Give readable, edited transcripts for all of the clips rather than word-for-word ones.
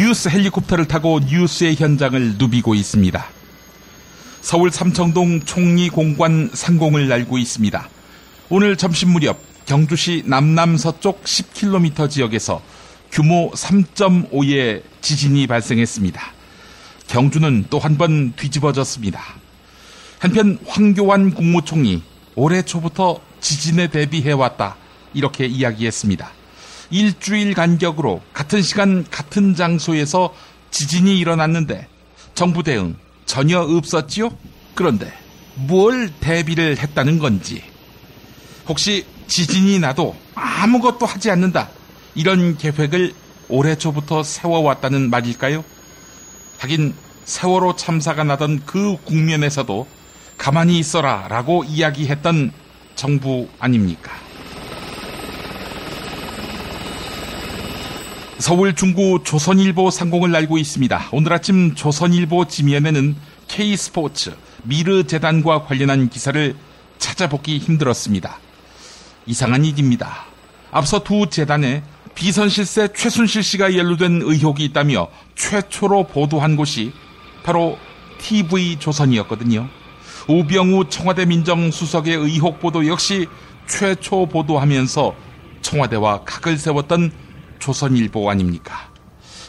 뉴스 헬리콥터를 타고 뉴스의 현장을 누비고 있습니다. 서울 삼청동 총리공관 상공을 날고 있습니다. 오늘 점심 무렵 경주시 남남서쪽 10km 지역에서 규모 3.5의 지진이 발생했습니다. 경주는 또 한 번 뒤집어졌습니다. 한편 황교안 국무총리 올해 초부터 지진에 대비해왔다 이렇게 이야기했습니다. 일주일 간격으로 같은 시간 같은 장소에서 지진이 일어났는데 정부 대응 전혀 없었지요? 그런데 뭘 대비를 했다는 건지, 혹시 지진이 나도 아무것도 하지 않는다 이런 계획을 올해 초부터 세워왔다는 말일까요? 하긴 세월호 참사가 나던 그 국면에서도 가만히 있어라 라고 이야기했던 정부 아닙니까? 서울 중구 조선일보 상공을 날고 있습니다. 오늘 아침 조선일보 지면에는 K스포츠, 미르재단과 관련한 기사를 찾아보기 힘들었습니다. 이상한 일입니다. 앞서 두 재단에 비선실세 최순실 씨가 연루된 의혹이 있다며 최초로 보도한 곳이 바로 TV조선이었거든요. 우병우 청와대 민정수석의 의혹 보도 역시 최초 보도하면서 청와대와 각을 세웠던 조선일보 아닙니까?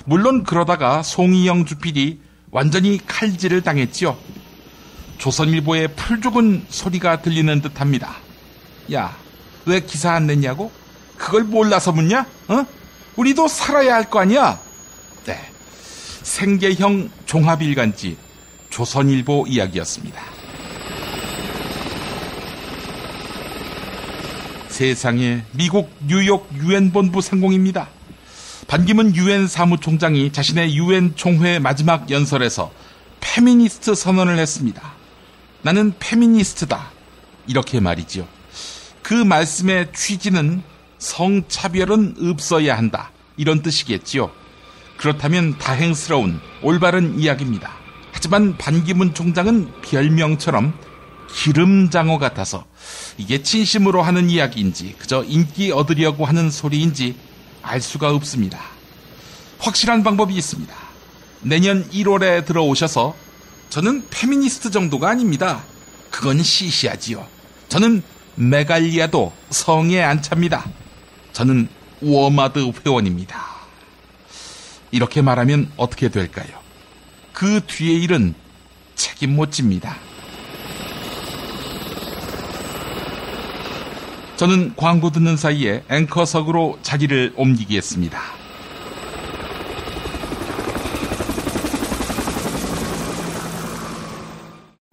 물론 그러다가 송희영 주필이 완전히 칼질을 당했지요. 조선일보의 풀죽은 소리가 들리는 듯합니다. 야, 왜 기사 안 냈냐고? 그걸 몰라서 묻냐? 우리도 살아야 할 거 아니야? 네, 생계형 종합일간지 조선일보 이야기였습니다. 세상에, 미국 뉴욕 유엔 본부 상공입니다. 반기문 유엔 사무총장이 자신의 유엔 총회 마지막 연설에서 페미니스트 선언을 했습니다. 나는 페미니스트다, 이렇게 말이죠. 그 말씀의 취지는 성차별은 없어야 한다, 이런 뜻이겠지요. 그렇다면 다행스러운 올바른 이야기입니다. 하지만 반기문 총장은 별명처럼 기름장어 같아서 이게 진심으로 하는 이야기인지 그저 인기 얻으려고 하는 소리인지 알 수가 없습니다. 확실한 방법이 있습니다. 내년 1월에 들어오셔서 저는 페미니스트 정도가 아닙니다, 그건 시시하지요, 저는 메갈리아도 성에 안 찹니다, 저는 워마드 회원입니다, 이렇게 말하면 어떻게 될까요? 그 뒤의 일은 책임 못 집니다. 저는 광고 듣는 사이에 앵커석으로 자리를 옮기겠습니다.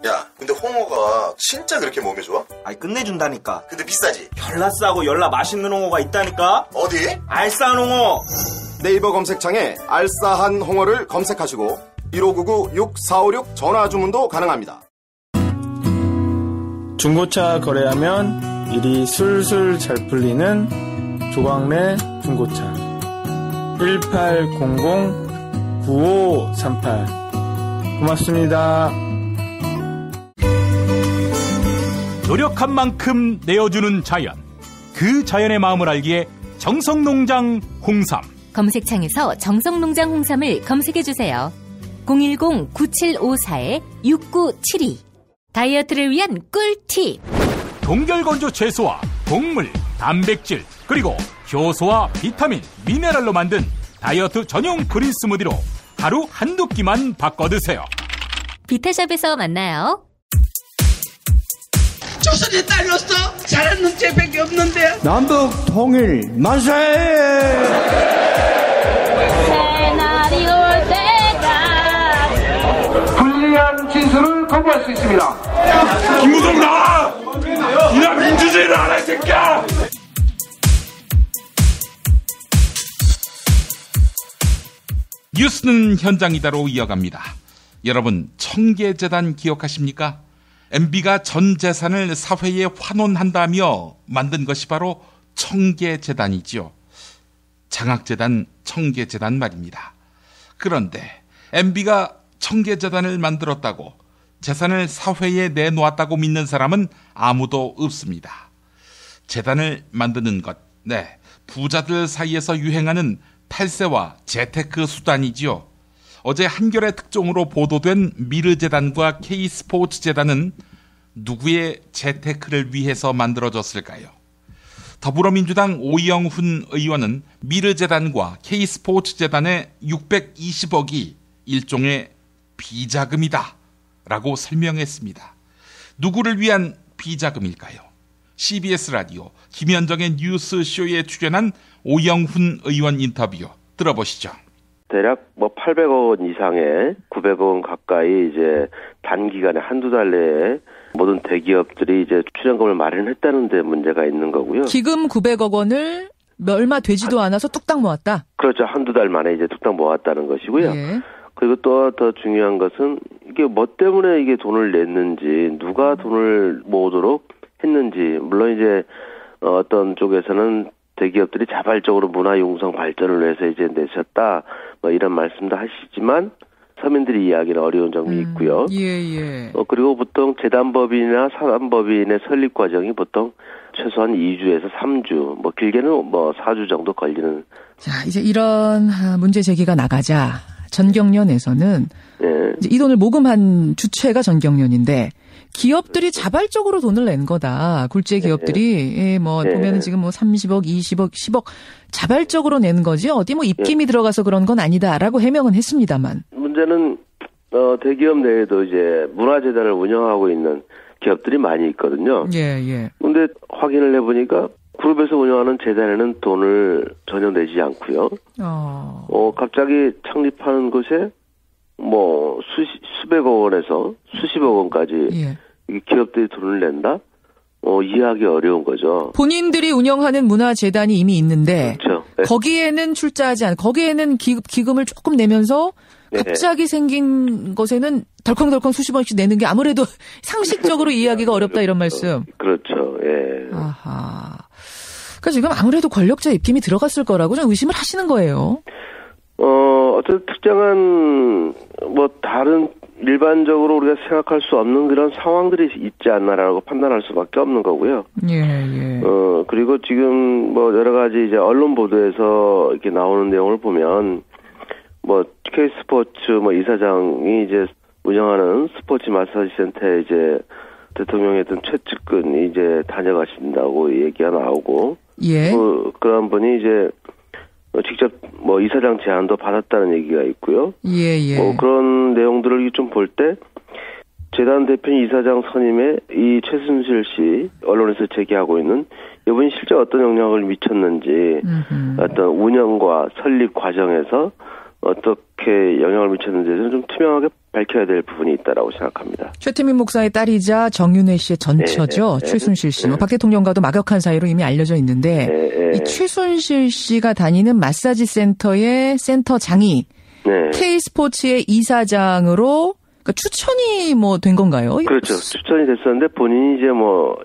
야, 근데 홍어가 진짜 그렇게 몸에 좋아? 아이, 끝내준다니까. 근데 비싸지? 열나 싸고 열나 맛있는 홍어가 있다니까. 어디? 알싸한 홍어. 네이버 검색창에 알싸한 홍어를 검색하시고 1599-6456 전화 주문도 가능합니다. 중고차 거래하면 일이 술술 잘 풀리는 조광래 중고차. 1800-9538. 고맙습니다. 노력한 만큼 내어주는 자연, 그 자연의 마음을 알기에 정성농장 홍삼. 검색창에서 정성농장 홍삼을 검색해주세요. 010-9754-6972. 다이어트를 위한 꿀팁. 동결건조 채소와 곡물, 단백질, 그리고 효소와 비타민, 미네랄로 만든 다이어트 전용 그린 스무디로 하루 한두 끼만 바꿔 드세요. 비타샵에서 만나요. 조선에 딸로서 잘하는 죄밖에 없는데. 남북 통일 만세! 새날이 올 때가 불리한 진술을 거부할 수 있습니다. 김무성 나와! 이나 민주주의를 알아, 이 새끼야! 뉴스는 현장이다로 이어갑니다. 여러분, 청계재단 기억하십니까? MB가 전 재산을 사회에 환원한다며 만든 것이 바로 청계재단이죠. 장학재단, 청계재단 말입니다. 그런데 MB가 청계재단을 만들었다고 재산을 사회에 내놓았다고 믿는 사람은 아무도 없습니다. 재단을 만드는 것, 부자들 사이에서 유행하는 탈세와 재테크 수단이지요. 어제 한겨레 특종으로 보도된 미르재단과 K스포츠재단은 누구의 재테크를 위해서 만들어졌을까요? 더불어민주당 오영훈 의원은 미르재단과 K스포츠재단의 620억이 일종의 비자금이다 라고 설명했습니다. 누구를 위한 비자금일까요? CBS 라디오 김현정의 뉴스쇼에 출연한 오영훈 의원 인터뷰 들어보시죠. 대략 800억 원 이상의 900억 원 가까이 이제 단기간에 한두 달 내에 모든 대기업들이 이제 출연금을 마련했다는 데 문제가 있는 거고요. 기금 900억 원을 얼마 되지도 않아서 뚝딱 모았다? 그렇죠. 한두 달 만에 이제 뚝딱 모았다는 것이고요. 예. 그리고 또 더 중요한 것은 이게 뭐 때문에 이게 돈을 냈는지, 누가 돈을 모으도록 했는지, 물론 이제 어떤 쪽에서는 대기업들이 자발적으로 문화융성 발전을 위해서 이제 내셨다, 뭐 이런 말씀도 하시지만 서민들이 이해하기는 어려운 점이 있고요. 예. 그리고 보통 재단법인이나 사단법인의 설립 과정이 보통 최소한 2주에서 3주, 뭐 길게는 4주 정도 걸리는. 자, 이제 이런 문제 제기가 나가자 전경련에서는 이제 이 돈을 모금한 주체가 전경련인데 기업들이 자발적으로 돈을 낸 거다. 굴지의 기업들이 보면은 지금 30억, 20억, 10억 자발적으로 낸 거지 어디 입김이 들어가서 그런 건 아니다라고 해명은 했습니다만. 문제는 대기업 내에도 이제 문화재단을 운영하고 있는 기업들이 많이 있거든요. 예. 근데 확인을 해보니까 그룹에서 운영하는 재단에는 돈을 전혀 내지 않고요. 갑자기 창립하는 곳에 수백억 원에서 수십억 원까지 기업들이 돈을 낸다? 이해하기 어려운 거죠. 본인들이 운영하는 문화재단이 이미 있는데 그렇죠. 거기에는 출자하지 않고 거기에는 기금을 조금 내면서 갑자기 생긴 것에는 덜컹덜컹 수십억씩 내는 게 아무래도 상식적으로 이해하기가 어렵다 이런 말씀. 그렇죠. 예. 아하. 그러니까 지금 아무래도 권력자 입김이 들어갔을 거라고 좀 의심을 하시는 거예요. 어떤 특정한 다른 일반적으로 우리가 생각할 수 없는 그런 상황들이 있지 않나라고 판단할 수밖에 없는 거고요. 예. 그리고 지금 여러 가지 이제 언론 보도에서 이렇게 나오는 내용을 보면 K스포츠 이사장이 이제 운영하는 스포츠 마사지 센터에 이제 대통령의 어떤 최측근이 이제 다녀가신다고 얘기가 나오고. 예. 그런 분이 이제 직접 이사장 제안도 받았다는 얘기가 있고요. 예. 그런 내용들을 좀 볼 때 재단 대표인 이사장 선임의 이 최순실 씨 언론에서 제기하고 있는 이분이 실제 어떤 영향을 미쳤는지 어떤 운영과 설립 과정에서 어떻게 영향을 미쳤는지는 좀 투명하게 밝혀야 될 부분이 있다라고 생각합니다. 최태민 목사의 딸이자 정윤회 씨의 전처죠. 최순실 씨. 박 대통령과도 막역한 사이로 이미 알려져 있는데 이 최순실 씨가 다니는 마사지 센터의 센터장이 K스포츠의 이사장으로 추천이 된 건가요? 그렇죠. 추천이 됐었는데 본인이 이제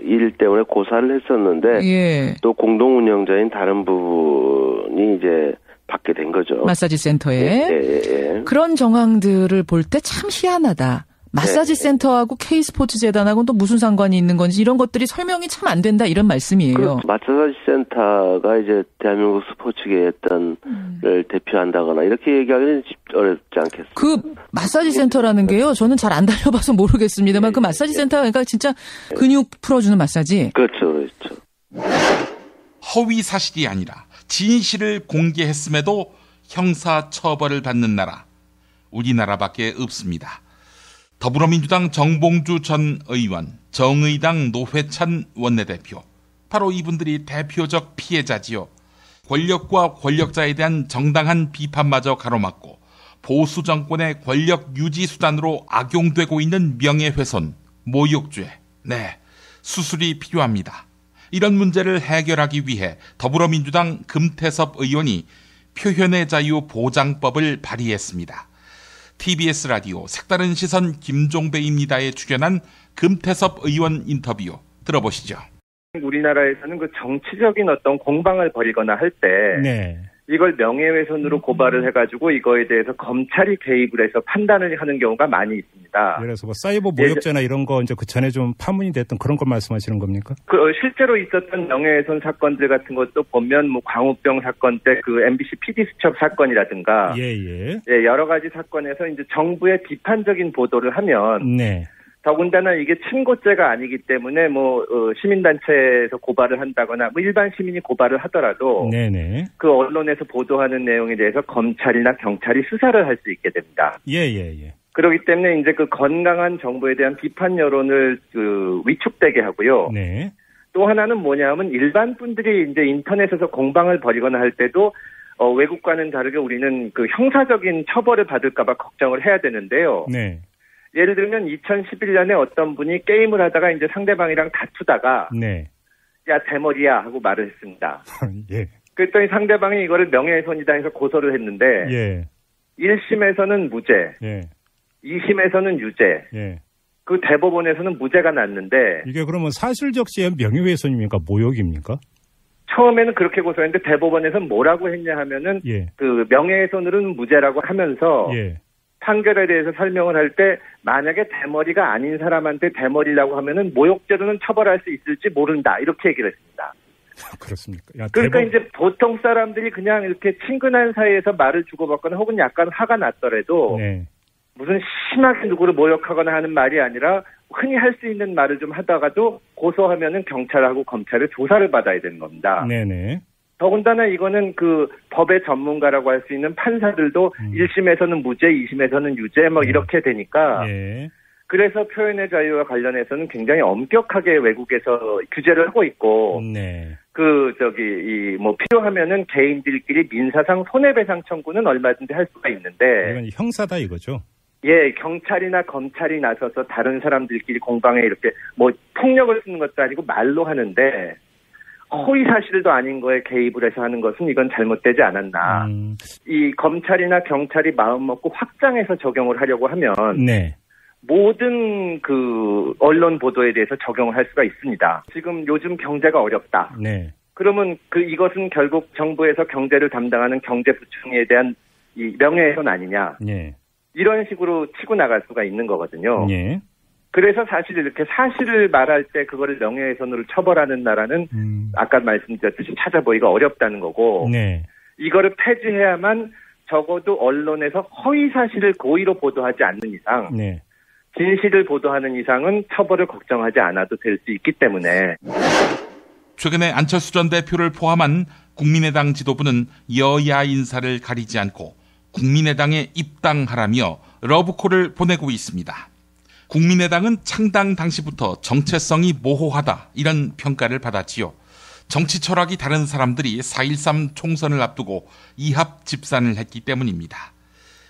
일 때문에 고사를 했었는데 또 공동 운영자인 다른 부분이 이제 받게 된 거죠. 마사지 센터에. 그런 정황들을 볼 때 참 희한하다. 마사지 센터하고 K스포츠 재단하고는 또 무슨 상관이 있는 건지 이런 것들이 설명이 참 안 된다 이런 말씀이에요. 마사지 센터가 이제 대한민국 스포츠계의 를 대표한다거나 이렇게 얘기하기는 어렵지 않겠습니까? 그 마사지 센터라는 게요. 저는 잘 안 다녀봐서 모르겠습니다만 그 마사지 센터가 그러니까 진짜 근육 풀어주는 마사지. 그렇죠. 허위 사실이 아니라 진실을 공개했음에도 형사 처벌을 받는 나라 우리나라밖에 없습니다. 더불어민주당 정봉주 전 의원, 정의당 노회찬 원내대표 바로 이분들이 대표적 피해자지요. 권력과 권력자에 대한 정당한 비판마저 가로막고 보수 정권의 권력 유지 수단으로 악용되고 있는 명예훼손, 모욕죄, 수술이 필요합니다. 이런 문제를 해결하기 위해 더불어민주당 금태섭 의원이 표현의 자유 보장법을 발의했습니다. TBS 라디오 색다른 시선 김종배입니다에 출연한 금태섭 의원 인터뷰 들어보시죠. 우리나라에서는 그 정치적인 어떤 공방을 벌이거나 할 때 이걸 명예훼손으로 고발을 해가지고 이거에 대해서 검찰이 개입을 해서 판단을 하는 경우가 많이 있습니다. 그래서 뭐 사이버 모욕죄나 이런 거 이제 그 전에 좀 파문이 됐던 그런 걸 말씀하시는 겁니까? 실제로 있었던 명예훼손 사건들 같은 것도 보면 뭐 광우병 사건 때 그 MBC PD 수첩 사건이라든가 여러 가지 사건에서 이제 정부의 비판적인 보도를 하면 더군다나 이게 침고죄가 아니기 때문에 시민단체에서 고발을 한다거나 일반 시민이 고발을 하더라도 그 언론에서 보도하는 내용에 대해서 검찰이나 경찰이 수사를 할 수 있게 됩니다. 그렇기 때문에 이제 그 건강한 정부에 대한 비판 여론을 위축되게 하고요. 또 하나는 뭐냐면 일반 분들이 이제 인터넷에서 공방을 벌이거나 할 때도 외국과는 다르게 우리는 그 형사적인 처벌을 받을까봐 걱정을 해야 되는데요. 예를 들면 2011년에 어떤 분이 게임을 하다가 이제 상대방이랑 다투다가 야 대머리야 하고 말을 했습니다. 그랬더니 상대방이 이거를 명예훼손이다 해서 고소를 했는데 1심에서는 무죄, 2심에서는 유죄, 그 대법원에서는 무죄가 났는데 이게 그러면 사실적시의 명예훼손입니까? 모욕입니까? 처음에는 그렇게 고소했는데 대법원에서는 뭐라고 했냐 하면은 그 명예훼손으로는 무죄라고 하면서 판결에 대해서 설명을 할 때 만약에 대머리가 아닌 사람한테 대머리라고 하면은 모욕죄로는 처벌할 수 있을지 모른다 이렇게 얘기를 했습니다. 그렇습니까? 그러니까 이제 보통 사람들이 그냥 이렇게 친근한 사이에서 말을 주고받거나 혹은 약간 화가 났더라도 무슨 심하게 누구를 모욕하거나 하는 말이 아니라 흔히 할 수 있는 말을 좀 하다가도 고소하면은 경찰하고 검찰의 조사를 받아야 되는 겁니다. 더군다나 이거는 그 법의 전문가라고 할 수 있는 판사들도 1심에서는 무죄, 2심에서는 유죄 이렇게 되니까 그래서 표현의 자유와 관련해서는 굉장히 엄격하게 외국에서 규제를 하고 있고 필요하면은 개인들끼리 민사상 손해배상 청구는 얼마든지 할 수가 있는데 이건 형사다 이거죠. 경찰이나 검찰이 나서서 다른 사람들끼리 공방에 이렇게 폭력을 쓰는 것도 아니고 말로 하는데 허위 사실도 아닌 거에 개입을 해서 하는 것은 이건 잘못되지 않았나. 이 검찰이나 경찰이 마음 먹고 확장해서 적용을 하려고 하면 모든 그 언론 보도에 대해서 적용을 할 수가 있습니다. 지금 요즘 경제가 어렵다. 그러면 이것은 결국 정부에서 경제를 담당하는 경제부총리에 대한 이 명예훼손 아니냐. 이런 식으로 치고 나갈 수가 있는 거거든요. 그래서 사실 이렇게 사실을 말할 때 그거를 명예훼손으로 처벌하는 나라는 아까 말씀드렸듯이 찾아보기가 어렵다는 거고 이거를 폐지해야만 적어도 언론에서 허위 사실을 고의로 보도하지 않는 이상 진실을 보도하는 이상은 처벌을 걱정하지 않아도 될 수 있기 때문에 최근에 안철수 전 대표를 포함한 국민의당 지도부는 여야 인사를 가리지 않고 국민의당에 입당하라며 러브콜을 보내고 있습니다. 국민의당은 창당 당시부터 정체성이 모호하다 이런 평가를 받았지요. 정치 철학이 다른 사람들이 4.13 총선을 앞두고 이합 집산을 했기 때문입니다.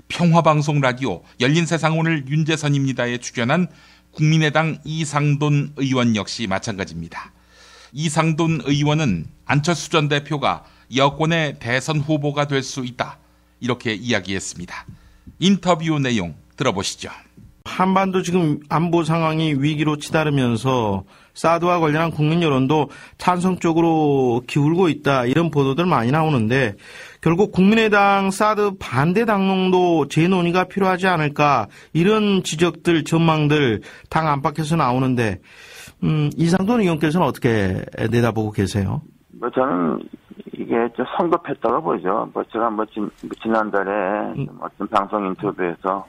평화방송 라디오 열린세상 오늘 윤재선입니다에 출연한 국민의당 이상돈 의원 역시 마찬가지입니다. 이상돈 의원은 안철수 전 대표가 여권의 대선 후보가 될 수 있다 이렇게 이야기했습니다. 인터뷰 내용 들어보시죠. 한반도 지금 안보 상황이 위기로 치달으면서 사드와 관련한 국민 여론도 찬성 쪽으로 기울고 있다 이런 보도들 많이 나오는데 결국 국민의당 사드 반대 당론도 재논의가 필요하지 않을까 이런 지적들 전망들 당 안팎에서 나오는데 이상돈 의원께서는 어떻게 내다보고 계세요? 저는 이게 좀 성급했다고 보죠. 제가 지난달에 어떤 방송 인터뷰에서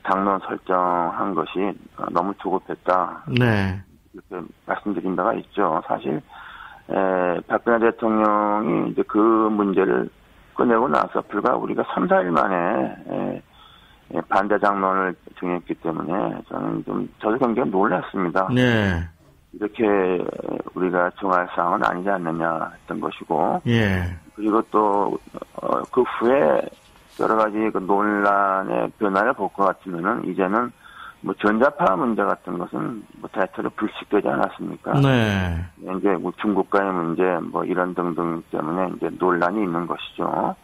당론 설정한 것이 너무 조급했다. 이렇게 말씀드린 바가 있죠. 사실 박근혜 대통령이 이제 그 문제를 꺼내고 나서 불과 우리가 3, 4일 만에 반대 당론을 정했기 때문에 저도 굉장히 놀랐습니다. 이렇게 우리가 정할 사항은 아니지 않느냐 했던 것이고, 그리고 또 그 후에 여러 가지 그 논란의 변화를 볼 것 같으면은 이제는 전자파 문제 같은 것은 대체로 불식되지 않았습니까? 이제 중국과의 문제 이런 등등 때문에 이제 논란이 있는 것이죠.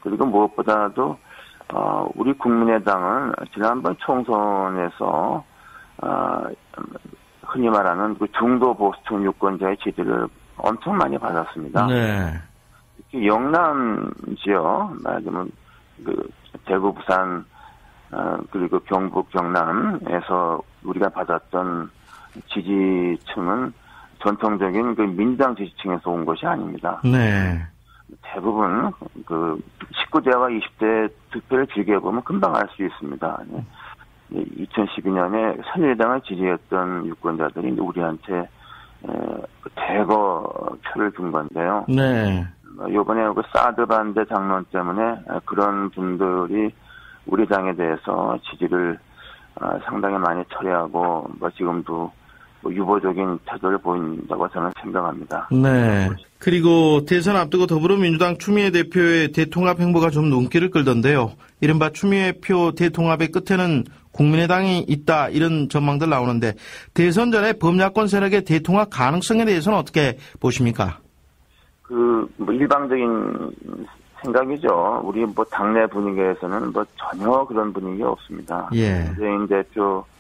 그리고 무엇보다도 우리 국민의당은 지난번 총선에서 흔히 말하는 그 중도 보수층 유권자의 지지를 엄청 많이 받았습니다. 영남 지역, 말하자면 그 대구, 부산, 그리고 경북, 경남에서 우리가 받았던 지지층은 전통적인 그 민주당 지지층에서 온 것이 아닙니다. 네. 대부분 그 19대와 20대 투표를 비교해보면 금방 알 수 있습니다. 2012년에 새누리당을 지지했던 유권자들이 우리한테 대거 표를 준 건데요. 네. 이번에 그 사드 반대 장론 때문에 그런 분들이 우리 당에 대해서 지지를 상당히 많이 철회하고 지금도 유보적인 태도를 보인다고 저는 생각합니다. 네. 그리고 대선 앞두고 더불어민주당 추미애 대표의 대통합 행보가 좀 눈길을 끌던데요. 이른바 추미애 표 대통합의 끝에는 국민의당이 있다, 이런 전망들 나오는데 대선 전에 범야권 세력의 대통합 가능성에 대해서는 어떻게 보십니까? 일방적인 생각이죠. 우리 당내 분위기에서는 전혀 그런 분위기 없습니다. 예.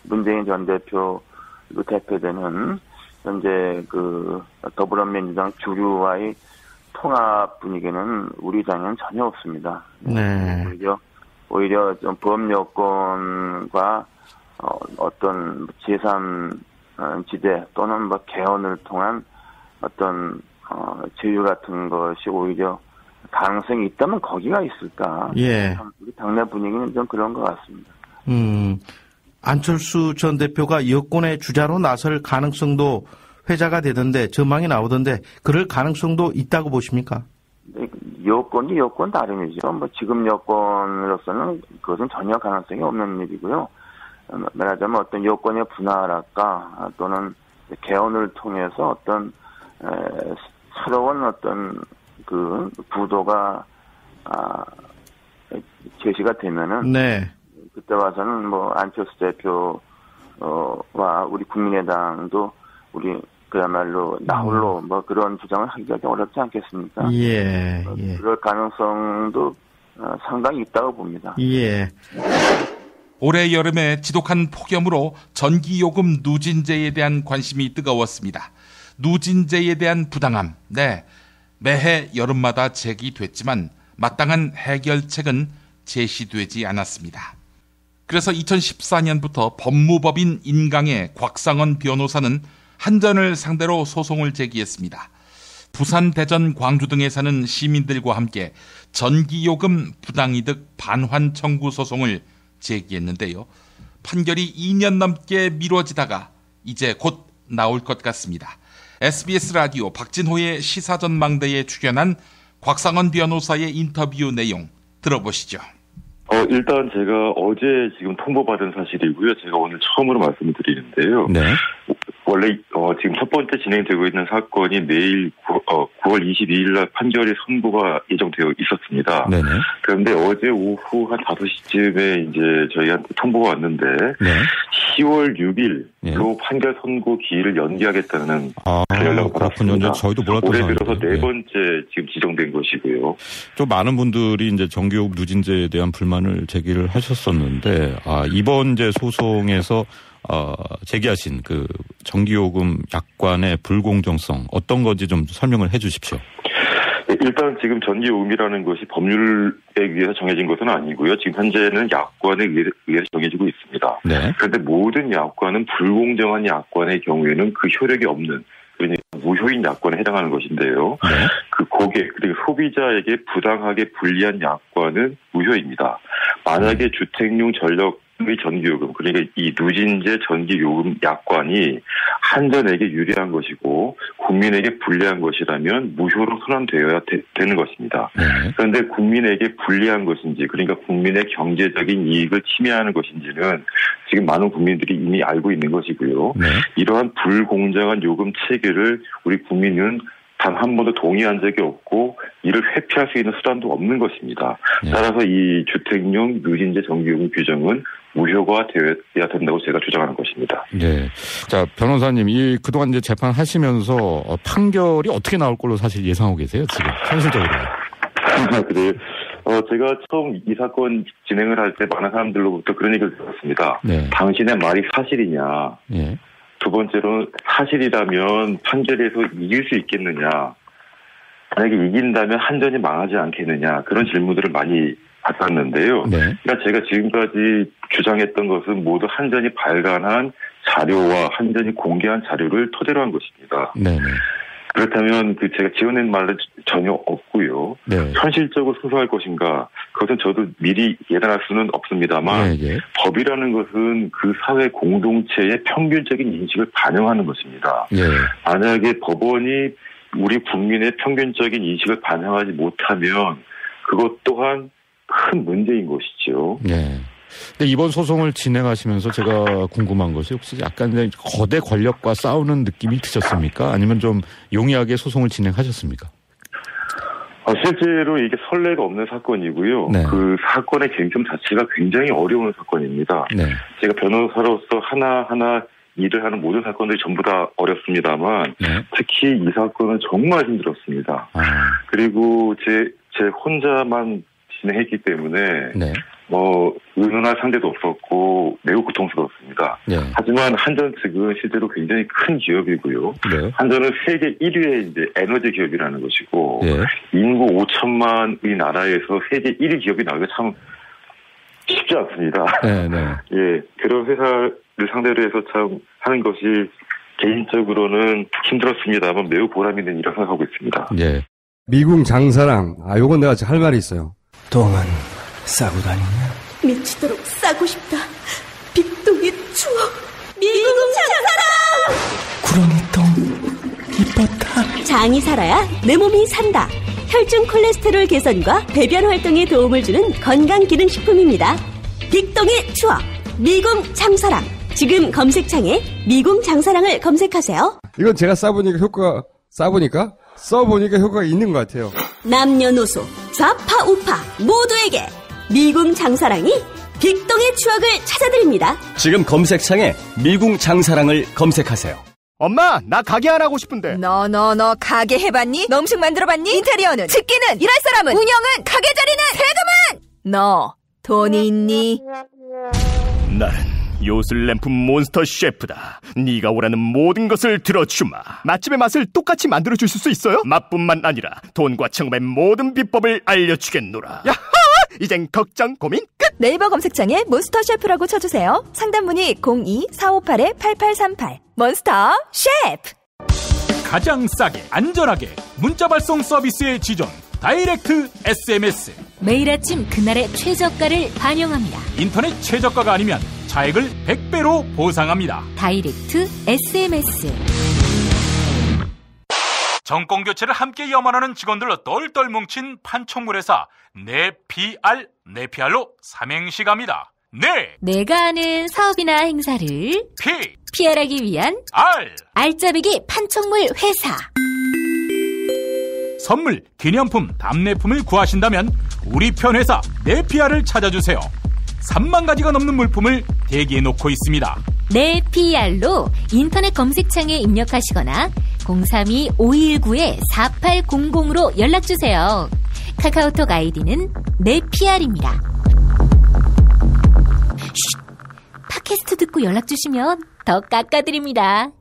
문재인 전 대표로 대표되는 현재 그 더불어민주당 주류와의 통합 분위기는 우리 당에는 전혀 없습니다. 네. 오히려 좀 범여권과 어떤 제3지대 또는 개헌을 통한 어떤 제휴 같은 것이 오히려 가능성이 있다면 거기가 있을까? 예. 우리 당내 분위기는 좀 그런 것 같습니다. 안철수 전 대표가 여권의 주자로 나설 가능성도 회자가 되던데, 전망이 나오던데, 그럴 가능성도 있다고 보십니까? 여권이 여권 다름이죠. 지금 여권으로서는 그것은 전혀 가능성이 없는 일이고요. 말하자면 어떤 여권의 분할할까 또는 개헌을 통해서 어떤 새로운 어떤 그 구도가 제시가 되면은 네. 그때 와서는 안철수 대표와 우리 국민의당도 우리 그야말로 나홀로 그런 주장을 하기가 좀 어렵지 않겠습니까? 예. 그럴 가능성도 상당히 있다고 봅니다. 예. 올해 여름에 지독한 폭염으로 전기요금 누진제에 대한 관심이 뜨거웠습니다. 누진제에 대한 부당함, 네, 매해 여름마다 제기됐지만 마땅한 해결책은 제시되지 않았습니다. 그래서 2014년부터 법무법인 인강의 곽상원 변호사는 한전을 상대로 소송을 제기했습니다. 부산, 대전, 광주 등에 사는 시민들과 함께 전기요금 부당이득 반환 청구 소송을 제기했는데요. 판결이 2년 넘게 미뤄지다가 이제 곧 나올 것 같습니다. SBS 라디오 박진호의 시사전망대에 출연한 곽상원 변호사의 인터뷰 내용 들어보시죠. 일단 제가 어제 지금 통보받은 사실이고요. 제가 오늘 처음으로 말씀을 드리는데요. 네. 원래 지금 첫 번째 진행되고 있는 사건이 내일 9월 22일 날 판결이 선고가 예정되어 있었습니다. 네네. 그런데 어제 오후 한 5시쯤에 이제 저희한테 통보가 왔는데 네. 10월 6일 네. 그 판결 선고 기일을 연기하겠다는 연락을 받았습니다. 저희도 몰랐던 올해 상황인데. 들어서 네 번째 지금 지정된 것이고요. 좀 많은 분들이 이제 전기요금 누진제에 대한 불만을 제기를 하셨었는데, 이번 이제 소송에서 제기하신 그 전기요금 약관의 불공정성 어떤 건지 좀 설명을 해 주십시오. 일단 지금 전기요금이라는 것이 법률에 의해서 정해진 것은 아니고요. 지금 현재는 약관에 의해서 정해지고 있습니다. 네. 그런데 모든 약관은 불공정한 약관의 경우에는 그 효력이 없는, 그러니까 무효인 약관에 해당하는 것인데요. 네. 그 고객 그리고 소비자에게 부당하게 불리한 약관은 무효입니다. 만약에 주택용 전력의 전기요금, 그러니까 이 누진제 전기요금 약관이 한전에게 유리한 것이고 국민에게 불리한 것이라면 무효로 선언되어야 되는 것입니다. 네. 그런데 국민에게 불리한 것인지, 그러니까 국민의 경제적인 이익을 침해하는 것인지는 지금 많은 국민들이 이미 알고 있는 것이고요. 네. 이러한 불공정한 요금 체계를 우리 국민은 단 한 번도 동의한 적이 없고 이를 회피할 수 있는 수단도 없는 것입니다. 네. 따라서 이 주택용 누진제 전기요금 규정은 무효화되어야 된다고 제가 주장하는 것입니다. 네. 자, 변호사님, 그동안 이제 재판하시면서 판결이 어떻게 나올 걸로 사실 예상하고 계세요, 지금? 현실적으로. 그래요. 제가 처음 이 사건 진행을 할 때 많은 사람들로부터 그런 얘기를 들었습니다. 네. 당신의 말이 사실이냐. 예. 두 번째로는 사실이라면 판결에서 이길 수 있겠느냐. 만약에 이긴다면 한전이 망하지 않겠느냐 그런 질문들을 많이 받았는데요. 네. 그러니까 제가 지금까지 주장했던 것은 모두 한전이 발간한 자료와 한전이 공개한 자료를 토대로 한 것입니다. 네. 그렇다면 제가 지어낸 말은 전혀 없고요. 네. 현실적으로 승소할 것인가 그것은 저도 미리 예단할 수는 없습니다만 네. 법이라는 것은 그 사회 공동체의 평균적인 인식을 반영하는 것입니다. 네. 만약에 법원이 우리 국민의 평균적인 인식을 반영하지 못하면 그것 또한 큰 문제인 것이죠. 네. 근데 이번 소송을 진행하시면서 제가 궁금한 것이 혹시 약간 거대 권력과 싸우는 느낌이 드셨습니까? 아니면 좀 용이하게 소송을 진행하셨습니까? 실제로 이게 선례가 없는 사건이고요. 네. 그 사건의 쟁점 자체가 굉장히 어려운 사건입니다. 네. 제가 변호사로서 하나하나 일을 하는 모든 사건들이 전부 다 어렵습니다만 네. 특히 이 사건은 정말 힘들었습니다. 그리고 제 혼자만 진행했기 때문에 네. 의논할 상대도 없었고 매우 고통스러웠습니다. 네. 하지만 한전 측은 실제로 굉장히 큰 기업이고요. 네. 한전은 세계 1위의 이제 에너지 기업이라는 것이고 네. 인구 5천만의 나라에서 세계 1위 기업이 나오기가 참 쉽지 않습니다. 네, 네. 예, 그런 회사를 상대로 해서 참 하는 것이 개인적으로는 힘들었습니다만 매우 보람 있는 일이라고 생각하고 있습니다. 네. 미궁 장사랑 요건 내가 할 말이 있어요. 똥은 싸고 다니냐? 미치도록 싸고 싶다. 빅동의 추억. 미궁 장사랑. 구렁이 똥 이뻤다. 장이 살아야 내 몸이 산다. 혈중 콜레스테롤 개선과 배변 활동에 도움을 주는 건강기능식품입니다. 빅동의 추억. 미궁 장사랑. 지금 검색창에 미궁 장사랑을 검색하세요. 이건 제가 써보니까 효과가 있는 것 같아요. 남녀노소 좌파 우파 모두에게 미궁 장사랑이 빅동의 추억을 찾아드립니다. 지금 검색창에 미궁 장사랑을 검색하세요. 엄마, 나 가게 안 하고 싶은데. 너 가게 해봤니? 너 음식 만들어봤니? 인테리어는? 집기는? 일할 사람은? 운영은? 가게 자리는? 세금은? 너 돈이 있니? 나는 요술램프 몬스터 셰프다. 네가 원하는 모든 것을 들어주마. 맛집의 맛을 똑같이 만들어주실 수 있어요? 맛뿐만 아니라 돈과 청음의 모든 비법을 알려주겠노라. 야하! 이젠 걱정 고민 끝! 네이버 검색창에 몬스터 셰프라고 쳐주세요. 상담 문의 02-458-8838 몬스터 셰프. 가장 싸게 안전하게 문자 발송 서비스의 지존 다이렉트 SMS. 매일 아침 그날의 최저가를 반영합니다. 인터넷 최저가가 아니면 차액을 100배로 보상합니다. 다이렉트 SMS. 정권 교체를 함께 염원하는 직원들로 똘똘 뭉친 판촉물회사 네피알로 삼행시 갑니다. 네. 내가 아는 사업이나 행사를 PR하기 위한 알짜배기 판촉물 회사. 선물, 기념품, 답례품을 구하신다면 우리 편 회사 네피알을 찾아주세요. 3만 가지가 넘는 물품을 대기해 놓고 있습니다. 네피알로 인터넷 검색창에 입력하시거나 032-519-4800으로 연락주세요. 카카오톡 아이디는 네피알입니다. 팟캐스트 듣고 연락주시면 더 깎아드립니다.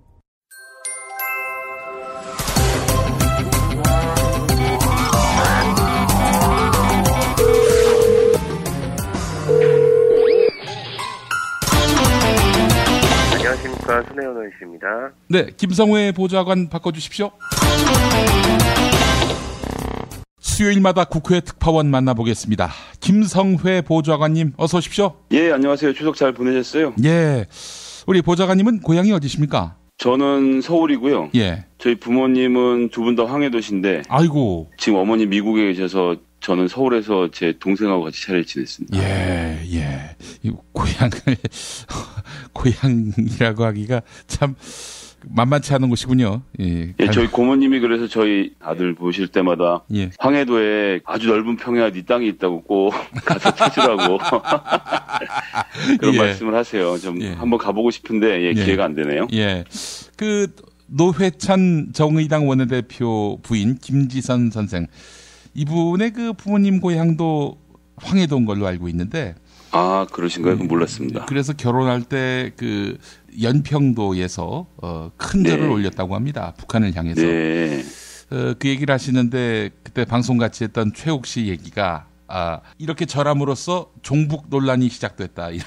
안녕하십니까. 손혜원 씨입니다. 네, 김성회 보좌관 바꿔주십시오. 수요일마다 국회 특파원 만나보겠습니다. 김성회 보좌관님 어서 오십시오. 예, 안녕하세요. 추석 잘 보내셨어요? 예. 우리 보좌관님은 고향이 어디십니까? 저는 서울이고요. 예. 저희 부모님은 두 분 다 황해도신데. 아이고. 지금 어머니 미국에 계셔서 저는 서울에서 제 동생하고 같이 차례를 지냈습니다. 예. 이 고향이라고 하기가 참 만만치 않은 곳이군요. 예, 저희 고모님이 그래서 저희 아들 보실 때마다 황해도에 아주 넓은 평야 네 땅이 있다고 꼭 가서 찾으라고 그런 말씀을 하세요. 좀 한번 가보고 싶은데 기회가 안 되네요. 예, 그 노회찬 정의당 원내대표 부인 김지선 선생 이분의 그 부모님 고향도 황해도인 걸로 알고 있는데. 아, 그러신가요? 몰랐습니다. 그래서 결혼할 때 그 연평도에서 큰 절을 올렸다고 합니다. 북한을 향해서. 네. 그 얘기를 하시는데 그때 방송 같이 했던 최욱 씨 얘기가 이렇게 절함으로써 종북 논란이 시작됐다. 이런.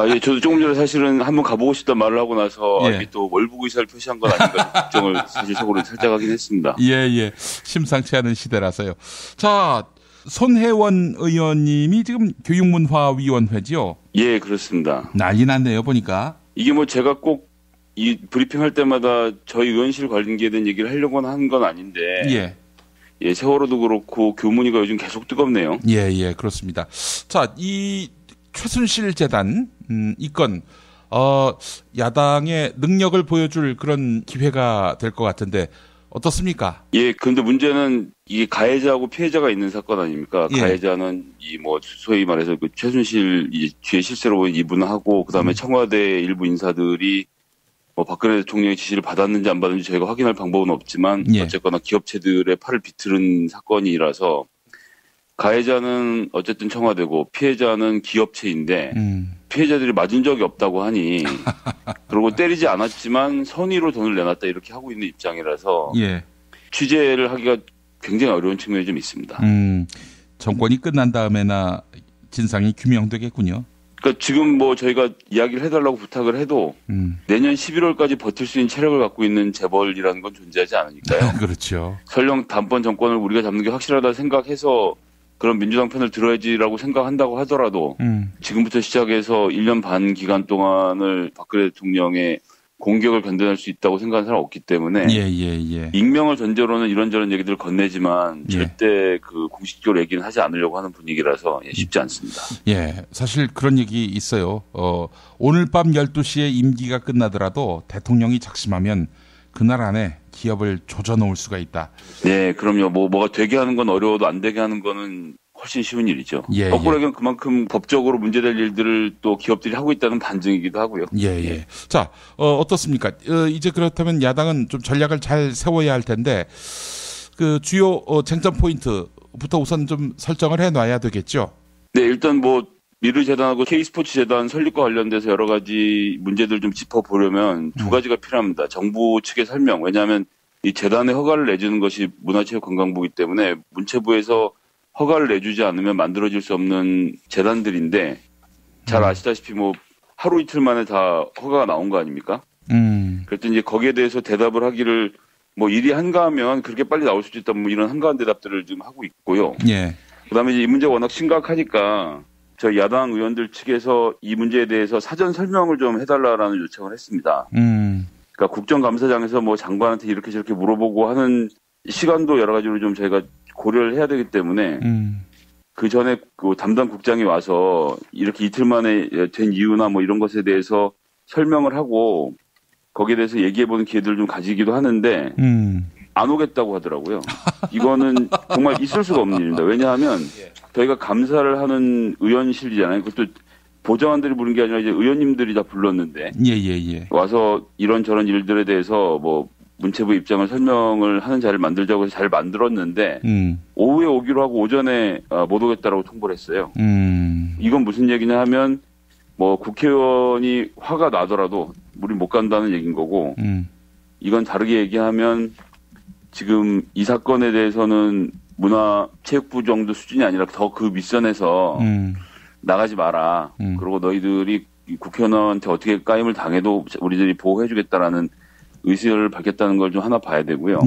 예, 저도 조금 전에 사실은 한번 가보고 싶다 말을 하고 나서 예. 이게 또 월북 의사를 표시한 건 아닌가 걱정을 사실 속으로 살짝 하긴 했습니다. 예. 심상치 않은 시대라서요. 자, 손혜원 의원님이 지금 교육문화위원회지요? 예, 그렇습니다. 난리 났네요, 보니까. 이게 뭐 제가 꼭 이 브리핑 할 때마다 저희 의원실 관계에 대한 얘기를 하려고 한 건 아닌데. 예, 세월호도 그렇고 교문위가 요즘 계속 뜨겁네요. 예, 그렇습니다. 자, 이 최순실 재단 이 건 야당의 능력을 보여줄 그런 기회가 될 것 같은데 어떻습니까? 예, 근데 문제는 이게 가해자하고 피해자가 있는 사건 아닙니까? 예. 가해자는 이 뭐 소위 말해서 그 최순실 뒤에 실세로 본 이분하고 그다음에 청와대 일부 인사들이 뭐 박근혜 대통령의 지시를 받았는지 안 받았는지 저희가 확인할 방법은 없지만 어쨌거나 기업체들의 팔을 비틀은 사건이라서 가해자는 어쨌든 청와대고 피해자는 기업체인데 피해자들이 맞은 적이 없다고 하니 그리고 때리지 않았지만 선의로 돈을 내놨다 이렇게 하고 있는 입장이라서 취재를 하기가 굉장히 어려운 측면이 좀 있습니다. 정권이 끝난 다음에나 진상이 규명되겠군요. 그러니까 지금 뭐 저희가 이야기를 해달라고 부탁을 해도 내년 11월까지 버틸 수 있는 체력을 갖고 있는 재벌이라는 건 존재하지 않으니까요. 그렇죠. 설령 단번 정권을 우리가 잡는 게 확실하다 생각해서 그런 민주당 편을 들어야지라고 생각한다고 하더라도 지금부터 시작해서 1년 반 기간 동안을 박근혜 대통령의 공격을 견뎌낼 수 있다고 생각하는 사람 없기 때문에 익명을 전제로는 이런저런 얘기들을 건네지만 절대 그 공식적으로 얘기는 하지 않으려고 하는 분위기라서 쉽지 않습니다. 예, 사실 그런 얘기 있어요. 오늘 밤 12시에 임기가 끝나더라도 대통령이 작심하면 그날 안에 기업을 조져놓을 수가 있다. 네, 그럼요. 뭐가 되게 하는 건 어려워도 안 되게 하는 거는 훨씬 쉬운 일이죠. 거꾸로 얘기하면 그만큼 법적으로 문제될 일들을 또 기업들이 하고 있다는 반증이기도 하고요. 자, 어떻습니까? 이제 그렇다면 야당은 좀 전략을 잘 세워야 할 텐데 그 주요 쟁점 포인트부터 우선 좀 설정을 해놔야 되겠죠. 네, 일단 뭐 미르재단하고 K스포츠재단 설립과 관련돼서 여러 가지 문제들 좀 짚어보려면 두 가지가 필요합니다. 정부 측의 설명. 왜냐하면 이 재단에 허가를 내주는 것이 문화체육관광부이기 때문에 문체부에서 허가를 내주지 않으면 만들어질 수 없는 재단들인데 잘 아시다시피 뭐 하루 이틀 만에 다 허가가 나온 거 아닙니까? 그랬더니 이제 거기에 대해서 대답을 하기를 뭐 일이 한가하면 그렇게 빨리 나올 수도 있다 뭐 이런 한가한 대답들을 지금 하고 있고요. 그다음에 이제 이 문제가 워낙 심각하니까 저희 야당 의원들 측에서 이 문제에 대해서 사전 설명을 좀 해달라라는 요청을 했습니다. 그러니까 국정감사장에서 뭐 장관한테 이렇게 저렇게 물어보고 하는 시간도 여러 가지로 좀 저희가 고려를 해야 되기 때문에 그 전에 그 담당 국장이 와서 이렇게 이틀 만에 된 이유나 뭐 이런 것에 대해서 설명을 하고 거기에 대해서 얘기해보는 기회들을 좀 가지기도 하는데 안 오겠다고 하더라고요. 이거는 정말 있을 수가 없는 일입니다. 왜냐하면 저희가 감사를 하는 의원실이잖아요. 그것도 보좌관들이 부른 게 아니라 이제 의원님들이 다 불렀는데 와서 이런저런 일들에 대해서 뭐 문체부 입장을 설명을 하는 자리를 만들자고 해서 잘 만들었는데 오후에 오기로 하고 오전에 못 오겠다라고 통보를 했어요. 이건 무슨 얘기냐 하면 뭐 국회의원이 화가 나더라도 우리 못 간다는 얘기인 거고 이건 다르게 얘기하면 지금 이 사건에 대해서는 문화체육부 정도 수준이 아니라 더 그 윗선에서 나가지 마라. 그리고 너희들이 국회의원한테 어떻게 까임을 당해도 우리들이 보호해주겠다라는 의사를 밝혔다는 걸 좀 하나 봐야 되고요.